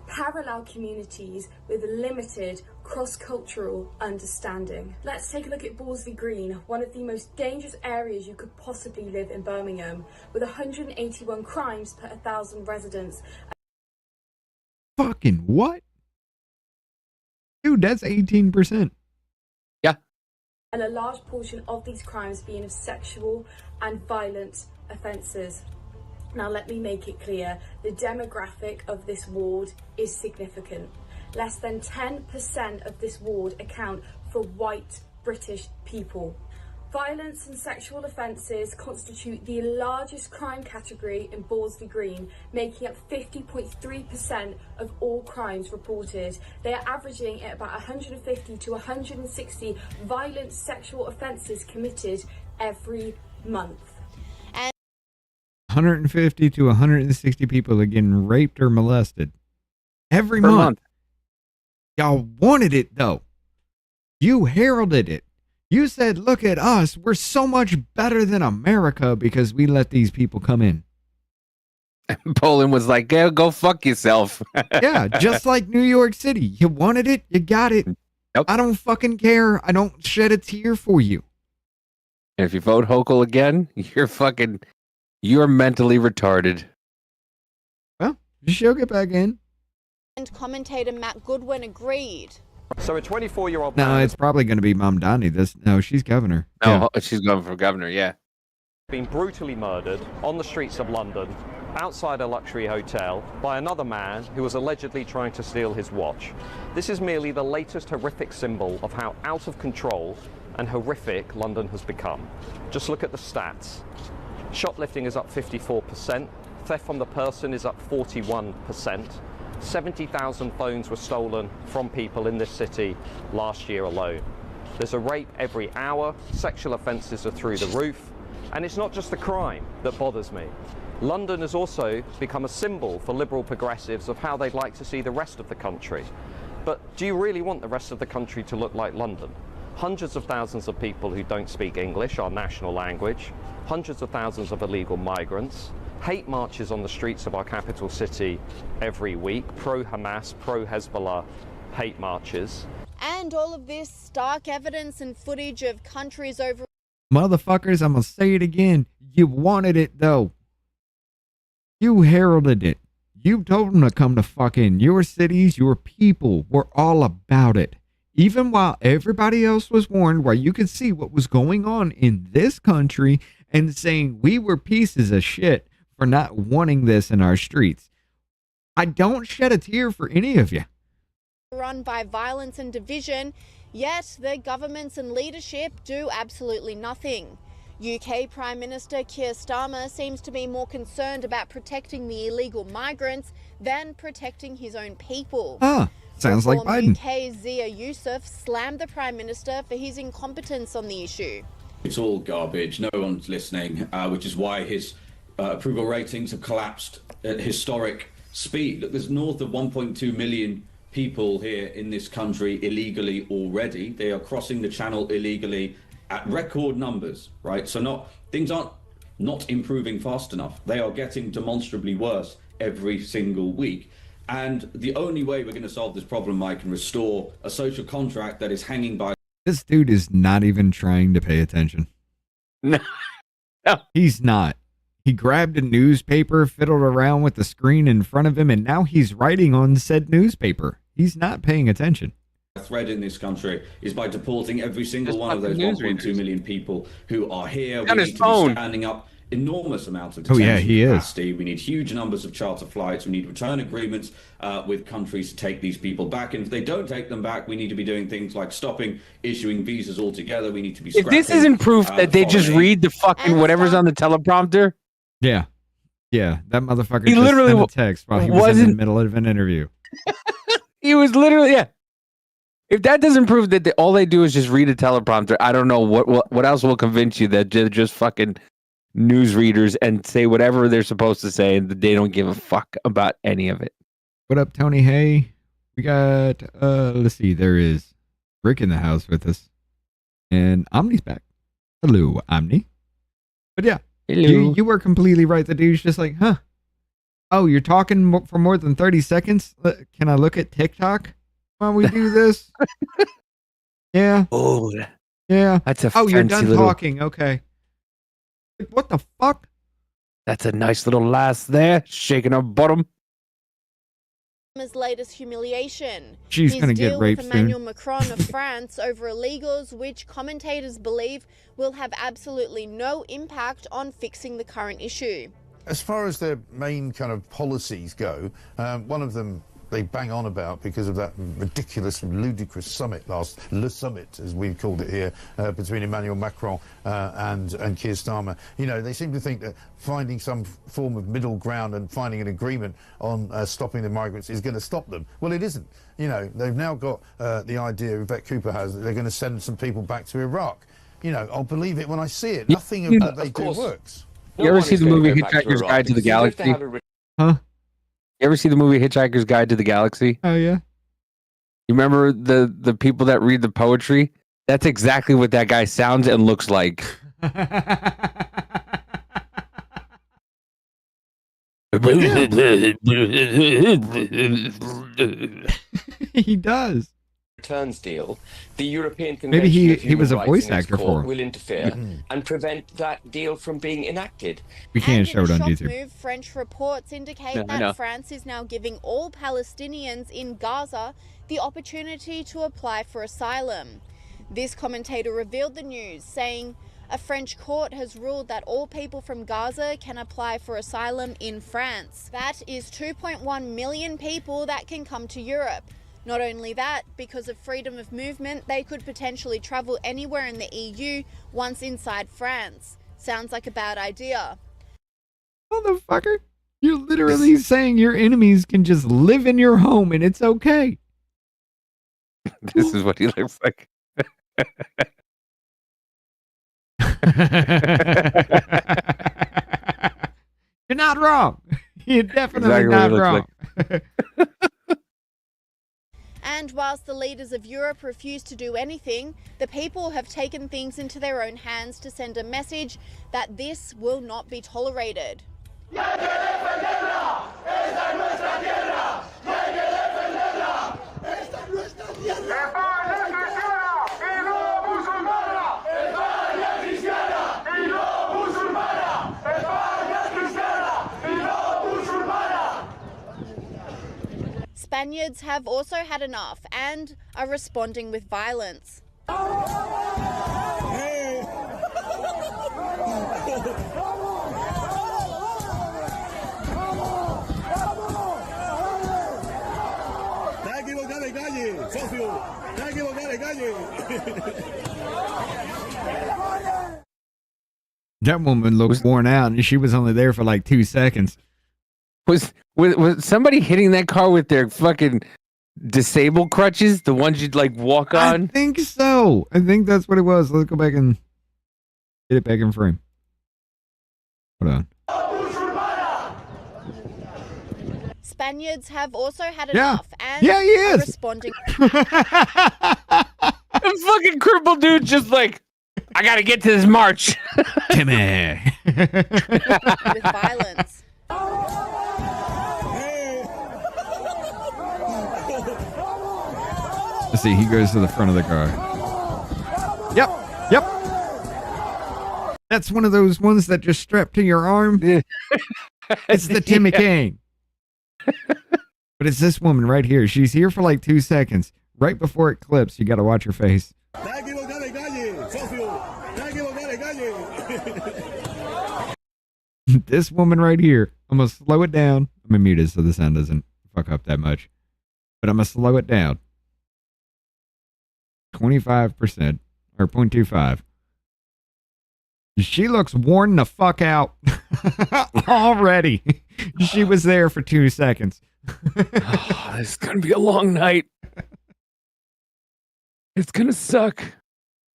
Parallel communities with limited cross-cultural understanding. Let's take a look at Ballsby Green, one of the most dangerous areas you could possibly live in Birmingham, with 181 crimes per 1,000 residents. Fucking what? Dude, that's 18%. And a large portion of these crimes being of sexual and violent offences. Now let me make it clear, the demographic of this ward is significant. Less than 10% of this ward account for white British people. Violence and sexual offences constitute the largest crime category in Ballsby Green, making up 50.3% of all crimes reported. They are averaging at about 150 to 160 violent sexual offences committed every month. 150 to 160 people are getting raped or molested every Per month. month. Y'all wanted it though. You heralded it. You said, look at us. We're so much better than America because we let these people come in. Poland was like, yeah, go fuck yourself. Yeah, just like New York City. You wanted it, you got it. I don't fucking care. I don't shed a tear for you. And if you vote Hochul again, you're mentally retarded. Well, she'll get back in. And commentator Matt Goodwin agreed. So a 24-year-old No, it's probably going to be Mamdani. No, she's governor. No, she's going for governor, yeah. been brutally murdered on the streets of London outside a luxury hotel by another man who was allegedly trying to steal his watch. This is merely the latest horrific symbol of how out of control and horrific London has become. Just look at the stats. Shoplifting is up 54%, theft from the person is up 41%, 70,000 phones were stolen from people in this city last year alone. There's a rape every hour, sexual offences are through the roof, and it's not just the crime that bothers me. London has also become a symbol for liberal progressives of how they'd like to see the rest of the country. But do you really want the rest of the country to look like London? Hundreds of thousands of people who don't speak English, our national language, hundreds of thousands of illegal migrants, hate marches on the streets of our capital city every week, pro-Hamas, pro-Hezbollah hate marches. And all of this stark evidence and footage of countries over... Motherfuckers, I'm going to say it again. You wanted it, though. You heralded it. You told them to come to fucking your cities, your people were all about it. Even while everybody else was warned, while you could see what was going on in this country and saying we were pieces of shit for not wanting this in our streets. I don't shed a tear for any of you. Run by violence and division, yet their governments and leadership do absolutely nothing. UK Prime Minister Keir Starmer seems to be more concerned about protecting the illegal migrants than protecting his own people. Sounds like Biden. UK's Zia Yusuf slammed the Prime Minister for his incompetence on the issue. It's all garbage. No one's listening, which is why his approval ratings have collapsed at historic speed. Look, there's north of 1.2 million people here in this country illegally already. They are crossing the channel illegally at record numbers, right? So things aren't not improving fast enough. They are getting demonstrably worse every single week. And the only way we're going to solve this problem, Mike, and restore a social contract that is hanging by... This dude is not even trying to pay attention. No. He's not. He grabbed a newspaper, fiddled around with the screen in front of him, and now he's writing on said newspaper. He's not paying attention. Thread in this country is by deporting every single one of those 1.2 million people who are here. We need to be standing up enormous amounts of detention capacity. We need huge numbers of charter flights. We need return agreements with countries to take these people back. And if they don't take them back, we need to be doing things like stopping issuing visas altogether. We need to be If this isn't proof that they just read the fucking whatever's on the teleprompter. Yeah. Yeah, that motherfucker He just literally sent a text while he was in the middle of an interview. He was literally, yeah. If that doesn't prove that all they do is just read a teleprompter, I don't know what else will convince you that they're just fucking news readers and say whatever they're supposed to say and they don't give a fuck about any of it. What up, Tony? Hey, we got, let's see, there is Rick in the house with us. And Omni's back. Hello, Omni. But yeah, you were completely right. The dude's just like, huh? Oh, you're talking for more than 30 seconds? Can I look at TikTok while we do this? Yeah. Oh, yeah. That's a Oh, you're fancy done little... talking. Okay. What the fuck? That's a nice little lass there, shaking her bottom. His latest humiliation. She's His gonna get deal raped with soon. Emmanuel Macron of France over illegals, which commentators believe will have absolutely no impact on fixing the current issue. As far as their main kind of policies go, one of them they bang on about because of that ridiculous and ludicrous summit Le Summit, as we called it here, between Emmanuel Macron and Keir Starmer. You know, they seem to think that finding some form of middle ground and finding an agreement on stopping the migrants is going to stop them. Well, it isn't. You know, they've now got the idea, Yvette Cooper has, that they're going to send some people back to Iraq. You know, I'll believe it when I see it. Nothing of that they do works. You ever see the movie Hitchhiker's Guide to the Galaxy? Huh? You ever see the movie Hitchhiker's Guide to the Galaxy? Oh, yeah. You remember the people that read the poetry? That's exactly what that guy sounds and looks like. He does. returns deal, the European Maybe Convention of he was a Human voice Rights in its actor court for him. will interfere and prevent that deal from being enacted. We can't And show it in on a shock YouTube. move, French reports indicate No, I know. that France is now giving all Palestinians in Gaza the opportunity to apply for asylum. This commentator revealed the news, saying a French court has ruled that all people from Gaza can apply for asylum in France. That is 2.1 million people that can come to Europe. Not only that, because of freedom of movement, they could potentially travel anywhere in the EU once inside France. Sounds like a bad idea. Motherfucker, you're literally saying your enemies can just live in your home and it's okay. This is what he looks like. You're not wrong. You're definitely Exactly what not he looks wrong. like. And whilst the leaders of Europe refuse to do anything, the people have taken things into their own hands to send a message that this will not be tolerated. Spaniards have also had enough and are responding with violence. That woman looks worn out and she was only there for like 2 seconds. Was somebody hitting that car with their fucking disabled crutches? The ones you'd like walk on? I think so. I think that's what it was. Let's go back and get it back in frame. Hold on. Spaniards have also had Yeah. enough and Yeah, he are is. responding. The fucking crippled dude just like, I gotta get to this march. Timmy. with violence. Let's see, he goes to the front of the car. Yep. That's one of those ones that just strap to your arm. It's the Timmy King. But it's this woman right here. She's here for like 2 seconds. Right before it clips, you got to watch her face. This woman right here. I'm going to slow it down. I'm going to mute it so the sound doesn't fuck up that much. But I'm going to slow it down. 25% or 0.25. She looks worn the fuck out already. She was there for 2 seconds. Oh, this is gonna be a long night. It's gonna suck.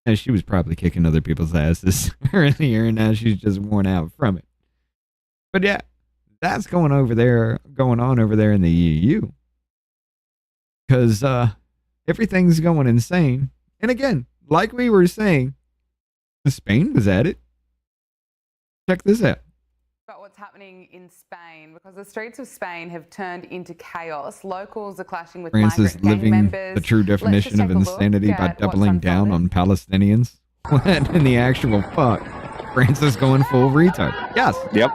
And she was probably kicking other people's asses earlier, and now she's just worn out from it. But yeah, that's going on over there in the EU. Because everything's going insane. And again, like we were saying, Spain was at it. Check this out. About what's happening in Spain, because the streets of Spain have turned into chaos. Locals are clashing with France is migrant gang living members. the true definition of insanity by doubling down on Palestinians. What in the actual fuck? France is going full retard. Yes. Yep.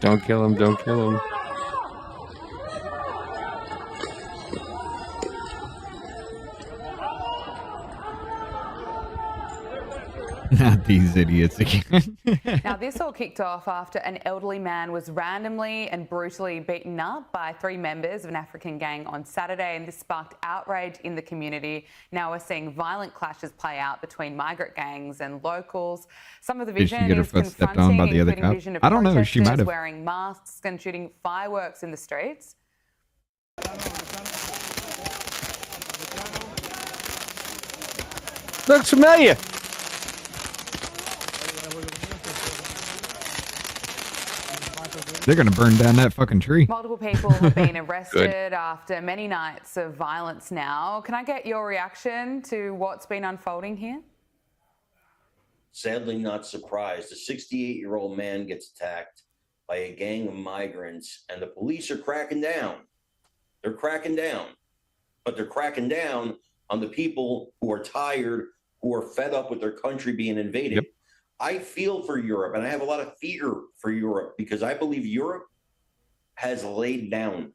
Don't kill him, don't kill him. Not these idiots again. Now, this all kicked off after an elderly man was randomly and brutally beaten up by 3 members of an African gang on Saturday, and this sparked outrage in the community. Now we're seeing violent clashes play out between migrant gangs and locals. Some of the Did she vision get her is foot stepped on by the other including cop? vision of I don't know. She might protesters have. wearing masks and shooting fireworks in the streets. Looks familiar. They're going to burn down that fucking tree. Multiple people have been arrested after many nights of violence now. Can I get your reaction to what's been unfolding here? Sadly, not surprised. A 68-year-old man gets attacked by a gang of migrants, and the police are cracking down. They're cracking down, but they're cracking down on the people who are tired, who are fed up with their country being invaded. Yep. I feel for Europe, and I have a lot of fear for Europe because I believe Europe has laid down.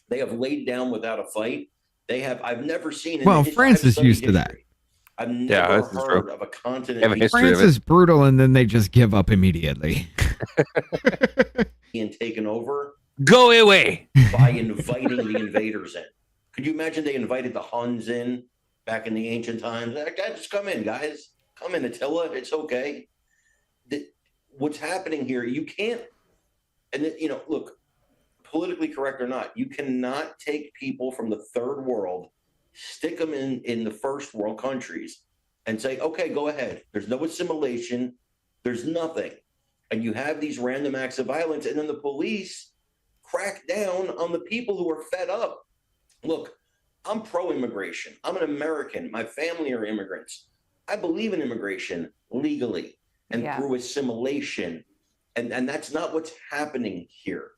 They have laid down without a fight. They have. I've never seen. Well, France is used to that. I've never heard of a continent. France is brutal, and then they just give up immediately. Being taken over. Go away. By inviting the invaders in. Could you imagine they invited the Huns in back in the ancient times? Just come in, guys. Come in, Attila. It's okay. What's happening here? You can't. And look, politically correct or not, you cannot take people from the third world, stick them in the first world countries, and say, okay, go ahead. There's no assimilation. There's nothing. And you have these random acts of violence, and then the police crack down on the people who are fed up. Look, I'm pro-immigration. I'm an American. My family are immigrants. I believe in immigration legally and through assimilation. And that's not what's happening here.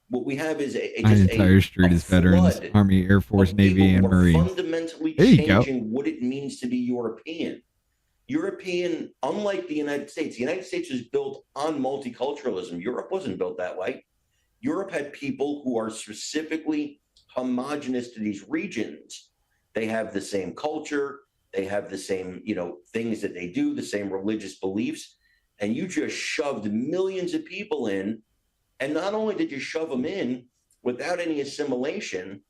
What we have is My entire street is veterans, Army, Air Force, Navy, and Marines. Fundamentally There you go. changing what it means to be European. European, unlike the United States was built on multiculturalism. Europe wasn't built that way. Europe had people who are specifically homogenous to these regions. They have the same culture. They have the same, things that they do, the same religious beliefs. And you just shoved millions of people in. And not only did you shove them in without any assimilation,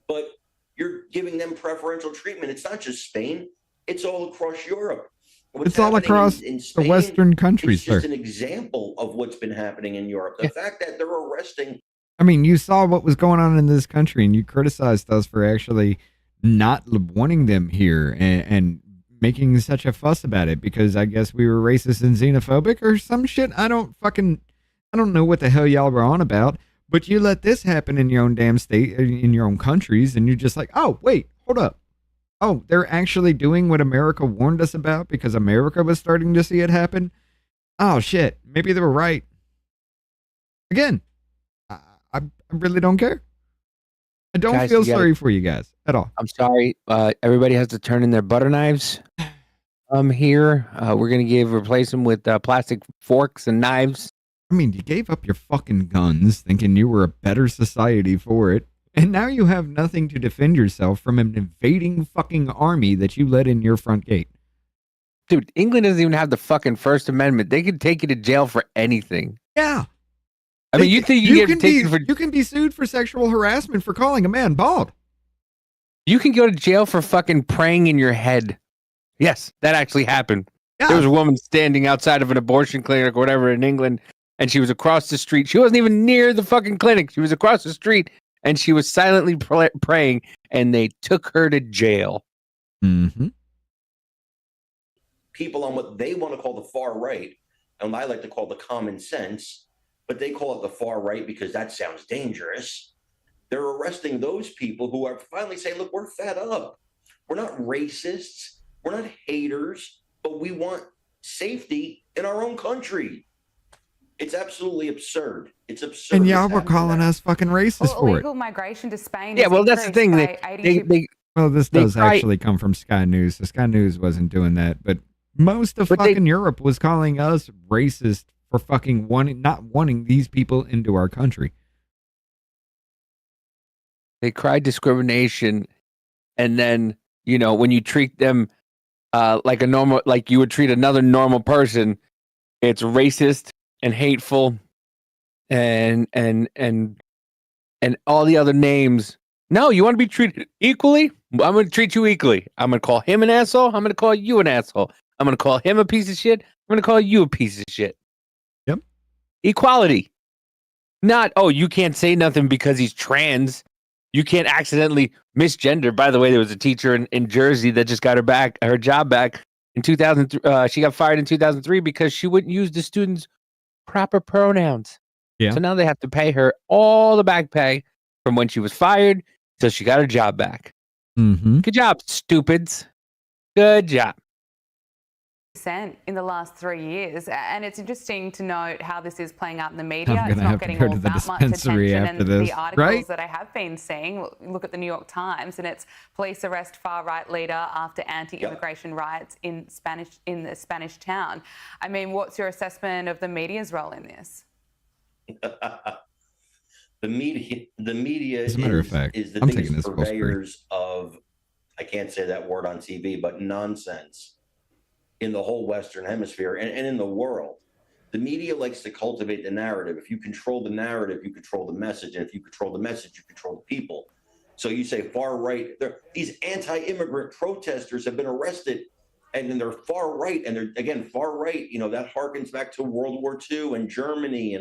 but you're giving them preferential treatment. It's not just Spain. It's all across Europe. It's all across in Spain, the Western countries, it's just sir. an example of what's been happening in Europe. The fact that they're arresting. I mean, you saw what was going on in this country, and you criticized us for actually not wanting them here and making such a fuss about it because I guess we were racist and xenophobic or some shit. I don't know what the hell y'all were on about, but you let this happen in your own damn state, in your own countries, and you're just like, oh, wait, hold up. Oh, they're actually doing what America warned us about because America was starting to see it happen? Oh, shit. Maybe they were right. Again, I really don't care. I don't feel sorry for you guys at all. I'm sorry. Everybody has to turn in their butter knives. Here, we're going to replace them with plastic forks and knives. I mean, you gave up your fucking guns thinking you were a better society for it. And now you have nothing to defend yourself from an invading fucking army that you let in your front gate. Dude, England doesn't even have the fucking First Amendment. They could take you to jail for anything. Yeah. I mean, you think you can be sued for sexual harassment for calling a man bald. You can go to jail for fucking praying in your head. Yes, that actually happened. Yeah. There was a woman standing outside of an abortion clinic or whatever in England, and she was across the street. She wasn't even near the fucking clinic. She was across the street, and she was silently praying, and they took her to jail. Mm-hmm. People on what they want to call the far right, and I like to call the common sense, but they call it the far right because that sounds dangerous. They're arresting those people who are finally saying, look, we're fed up. We're not racists. We're not haters, but we want safety in our own country. It's absolutely absurd. It's absurd. And y'all were calling us fucking racist for it. Illegal migration to Spain. Yeah, well, that's the thing. Well, this does actually come from Sky News. So Sky News wasn't doing that, but most of fucking Europe was calling us racist for fucking not wanting these people into our country. They cry discrimination, and then when you treat them like you would treat another normal person, it's racist and hateful, and all the other names. No, you want to be treated equally? I'm going to treat you equally. I'm going to call him an asshole. I'm going to call you an asshole. I'm going to call him a piece of shit. I'm going to call you a piece of shit. Yep. Equality. Not, oh, you can't say nothing because he's trans. You can't accidentally misgender. By the way, there was a teacher in Jersey that just got her job back in 2003. She got fired in 2003 because she wouldn't use the students' proper pronouns. Yeah. So now they have to pay her all the back pay from when she was fired till she got her job back. Mm-hmm. Good job, stupids. Good job. In the last 3 years, and it's interesting to note how this is playing out in the media. I'm It's gonna not have to getting go all to the that much dispensary attention, after and this, the articles right? that I have been seeing, look at the New York Times, and it's police arrest far-right leader after anti-immigration riots in the Spanish town. I mean, what's your assessment of the media's role in this? The media As a matter of fact, is the I'm taking biggest this full screen. purveyors of, I can't say that word on TV, but nonsense in the whole Western Hemisphere and in the world. The media likes to cultivate the narrative. If you control the narrative, you control the message. And if you control the message, you control the people. So you say far right, these anti-immigrant protesters have been arrested, and then they're far right. And they're, again, far right, that harkens back to World War II and Germany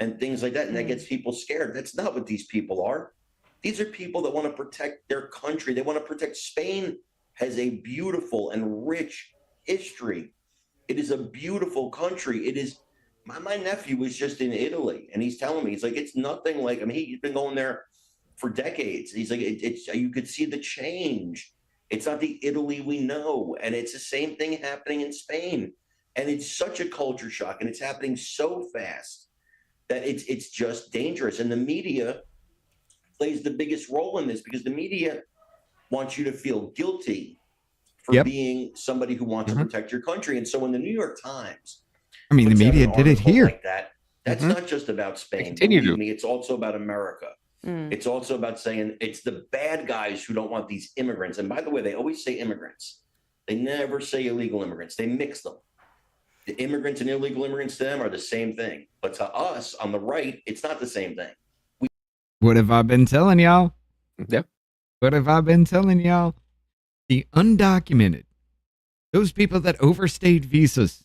and things like that. And that gets people scared. That's not what these people are. These are people that want to protect their country. They want to protect. Spain has a beautiful and rich history. It is a beautiful country. It is. My nephew was just in Italy, and he's telling me, he's like, it's nothing like. I mean, he's been going there for decades. He's like, it's you could see the change. It's not the Italy we know, and it's the same thing happening in Spain. And it's such a culture shock, and it's happening so fast that it's just dangerous. And the media plays the biggest role in this, because the media wants you to feel guilty for being somebody who wants to protect your country. And so when the New York Times, I mean, the media did it here. like that's not just about Spain. Believe me, it's also about America. It's also about saying it's the bad guys who don't want these immigrants. And by the way, they always say immigrants. They never say illegal immigrants. They mix them. The immigrants and illegal immigrants to them are the same thing. But to us on the right, it's not the same thing. What have I been telling y'all? Yep. What have I been telling y'all? The undocumented, those people that overstayed visas,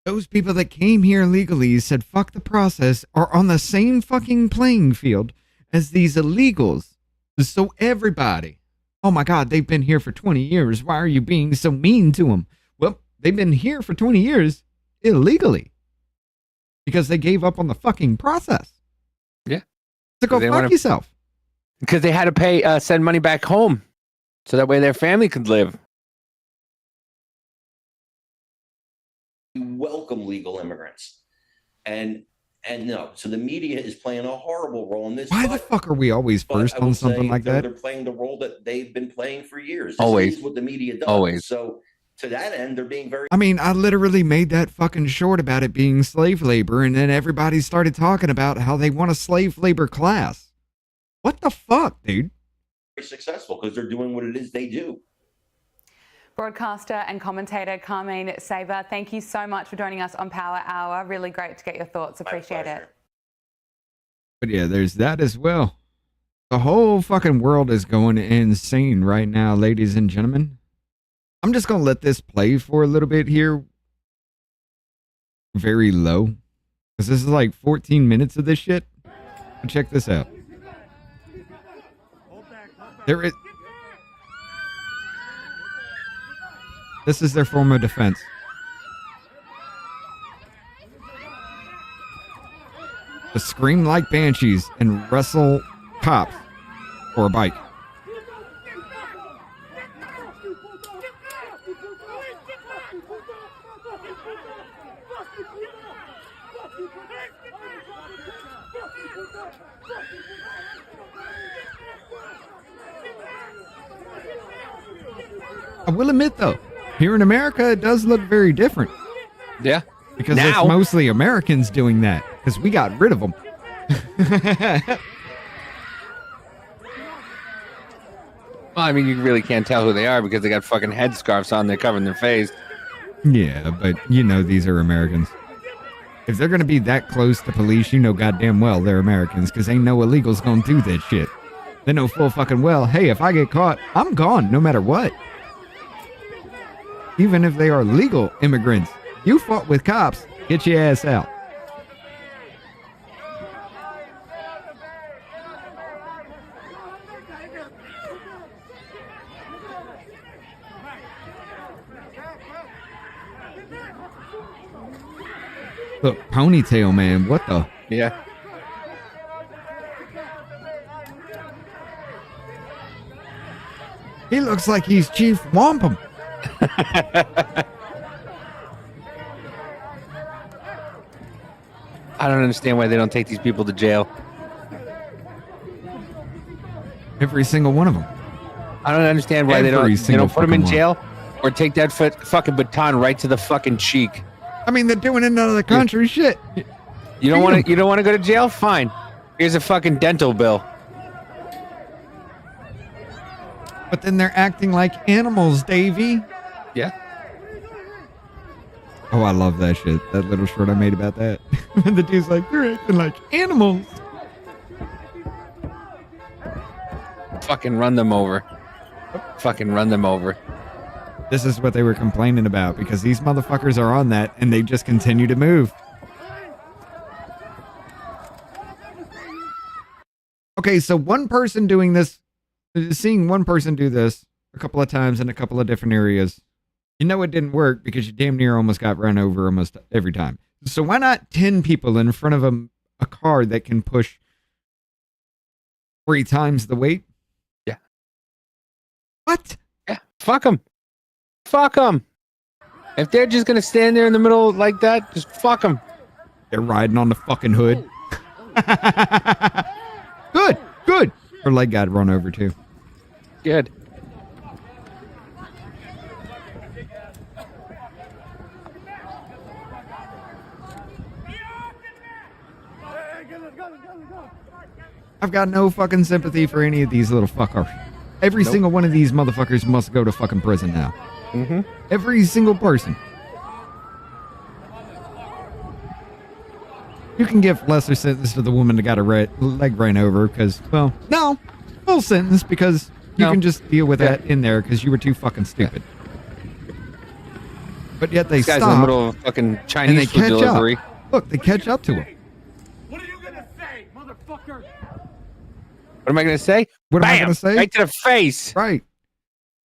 those people that came here legally, said fuck the process, are on the same fucking playing field as these illegals. So everybody, oh my God, they've been here for 20 years. Why are you being so mean to them? Well, they've been here for 20 years illegally because they gave up on the fucking process. Yeah. So go fuck yourself. Because they had to pay, send money back home, so that way their family could live. We welcome legal immigrants, and no. So the media is playing a horrible role in this. Why the fuck are we always first on something like that? They're playing the role that they've been playing for years. Always. This is what the media does. Always. So to that end, they're being very. I mean, I literally made that fucking short about it being slave labor, and then everybody started talking about how they want a slave labor class. What the fuck, dude? Successful because they're doing what it is they do. Broadcaster and commentator Carmine Saber, thank you so much for joining us on Power Hour. Really great to get your thoughts. Appreciate it. But yeah, there's that as well. The whole fucking world is going insane right now, ladies and gentlemen. I'm just gonna let this play for a little bit here. Very low. Because this is like 14 minutes of this shit. But check this out. There is. This is their form of defense. To scream like banshees and wrestle cops for a bike. I will admit, though, here in America, it does look very different. Yeah. Because it's mostly Americans doing that, because we got rid of them. Well, I mean, you really can't tell who they are because they got fucking headscarves on. They're covering their face. Yeah, but you know these are Americans. If they're going to be that close to police, you know goddamn well they're Americans, because ain't no illegals going to do that shit. They know full fucking well, hey, if I get caught, I'm gone no matter what. Even if they are legal immigrants. You fought with cops, get your ass out. Look, ponytail man, what the? Yeah. He looks like he's Chief Wampum. I don't understand why they don't take these people to jail. Every single one of them. I don't understand why they don't put them in jail or take that fucking baton right to the fucking cheek. I mean, they're doing it in another country. Shit. You don't want to go to jail? Fine. Here's a fucking dental bill. But then they're acting like animals, Davey. Yeah. Oh, I love that shit. That little short I made about that. The dude's like, they're acting like animals. Fucking run them over. Fucking run them over. This is what they were complaining about, because these motherfuckers are on that and they just continue to move. Okay, so one person doing this, seeing one person do this a couple of times in a couple of different areas, you know it didn't work because you damn near almost got run over almost every time. So why not 10 people in front of a car that can push 3 times the weight? Yeah. What? Yeah, fuck them. Fuck them. If they're just going to stand there in the middle like that, just fuck them. They're riding on the fucking hood. Good, good. Her leg got run over too. Good. I've got no fucking sympathy for any of these little fuckers. Every single one of these motherfuckers must go to fucking prison now. Mm-hmm. Every single person. You can give lesser sentence to the woman that got her leg ran over because, well, no, full sentence because you can just deal with that in there because you were too fucking stupid. But yet they this stop. guy's in the middle of a fucking Chinese food delivery. Look, they catch up to him. What am I going to say? What am I going to say? Right to the face. Right.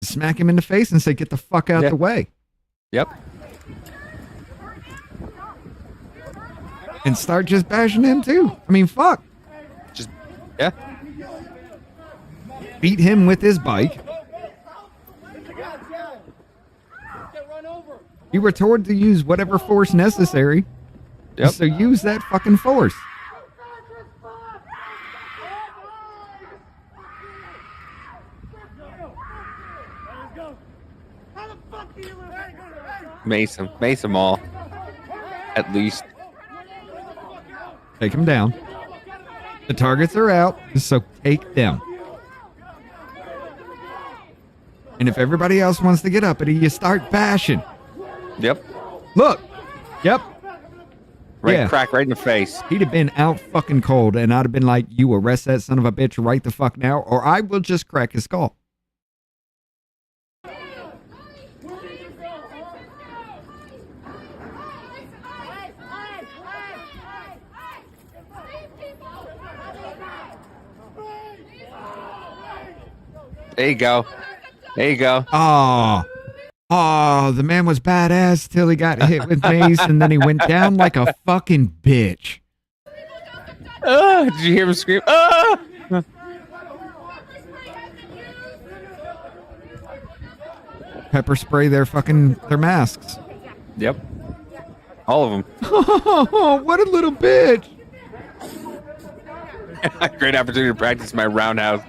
Smack him in the face and say, get the fuck out the way. Yep. And start just bashing him too. I mean, fuck. Just, yeah. Beat him with his bike. You were told to use whatever force necessary. Yep. So use that fucking force. Mace them all. At least. Take them down. The targets are out, so take them. And if everybody else wants to get uppity, you start bashing. Yep. Look. Yep. Crack right in the face. He'd have been out fucking cold, and I'd have been like, you arrest that son of a bitch right the fuck now, or I will just crack his skull. There you go. There you go. Oh, the man was badass till he got hit with mace and then he went down like a fucking bitch. Did you hear him scream? Pepper spray their masks. Yep. All of them. Oh, what a little bitch. Great opportunity to practice my roundhouse.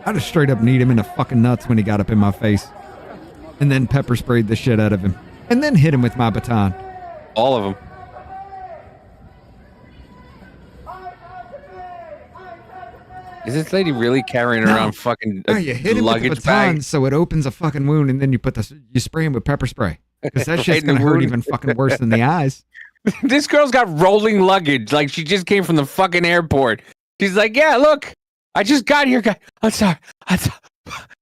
I just straight up kneed him in the fucking nuts when he got up in my face. And then pepper sprayed the shit out of him. And then hit him with my baton. All of them. Is this lady really carrying around fucking you hit him luggage with the baton bag? so it opens a fucking wound and then you you spray him with pepper spray. Because that shit's going to hurt even fucking worse than the eyes. This girl's got rolling luggage. Like she just came from the fucking airport. She's like, yeah, look. I just got here, guys. I'm sorry.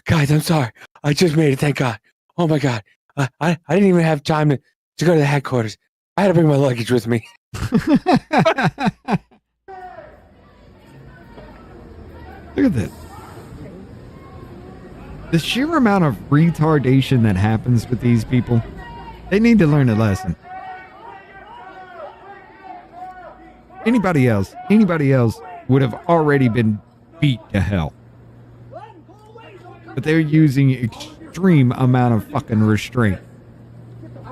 Guys, I'm sorry. I just made it. Thank God. Oh my God. I didn't even have time to go to the headquarters. I had to bring my luggage with me. Look at this. The sheer amount of retardation that happens with these people, they need to learn a lesson. Anybody else would have already been beat to hell. But they're using extreme amount of fucking restraint.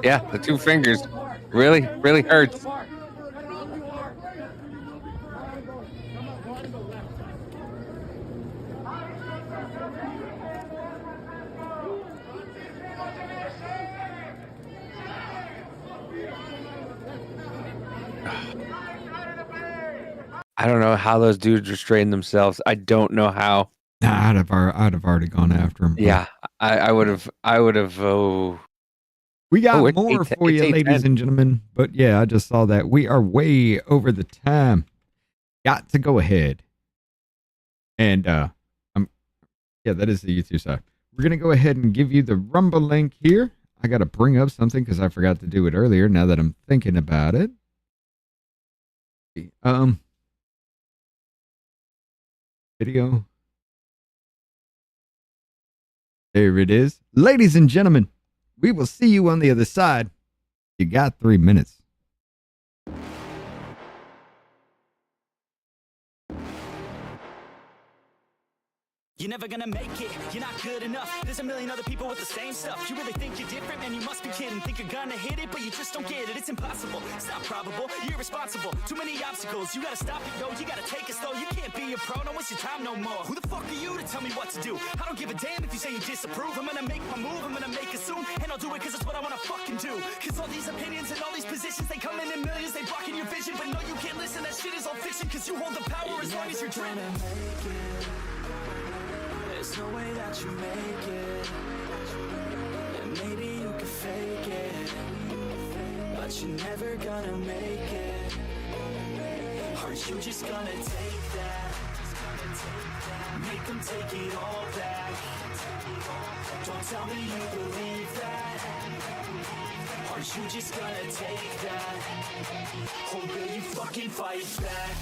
Yeah, the 2 fingers really hurts. I don't know how those dudes restrain themselves. I don't know how. Nah, I'd have already gone after him. Yeah, I would have. Oh. We got more for you, ladies and gentlemen. But yeah, I just saw that we are way over the time. Got to go ahead. And yeah, that is the YouTube side. We're gonna go ahead and give you the Rumble link here. I gotta bring up something because I forgot to do it earlier. Now that I'm thinking about it. Video. There it is. Ladies and gentlemen, we will see you on the other side. You got 3 minutes. You're never gonna make it, you're not good enough. There's a million other people with the same stuff. You really think you're different, man, you must be kidding. Think you're gonna hit it, but you just don't get it. It's impossible, it's not probable, you're irresponsible. Too many obstacles, you gotta stop it, yo. You gotta take it slow, you can't be a pro, don't waste your time no more. Who the fuck are you to tell me what to do? I don't give a damn if you say you disapprove. I'm gonna make my move, I'm gonna make it soon. And I'll do it cause it's what I wanna fucking do. Cause all these opinions and all these positions, they come in millions, they blocking your vision. But no, you can't listen, that shit is all fiction. Cause you hold the power as long as you're dreaming. There's no way that you make it, and maybe you can fake it, but you're never gonna make it. Aren't you just gonna take that? Make them take it all back. Don't tell me you believe that. Aren't you just gonna take that? Or will you fucking fight back?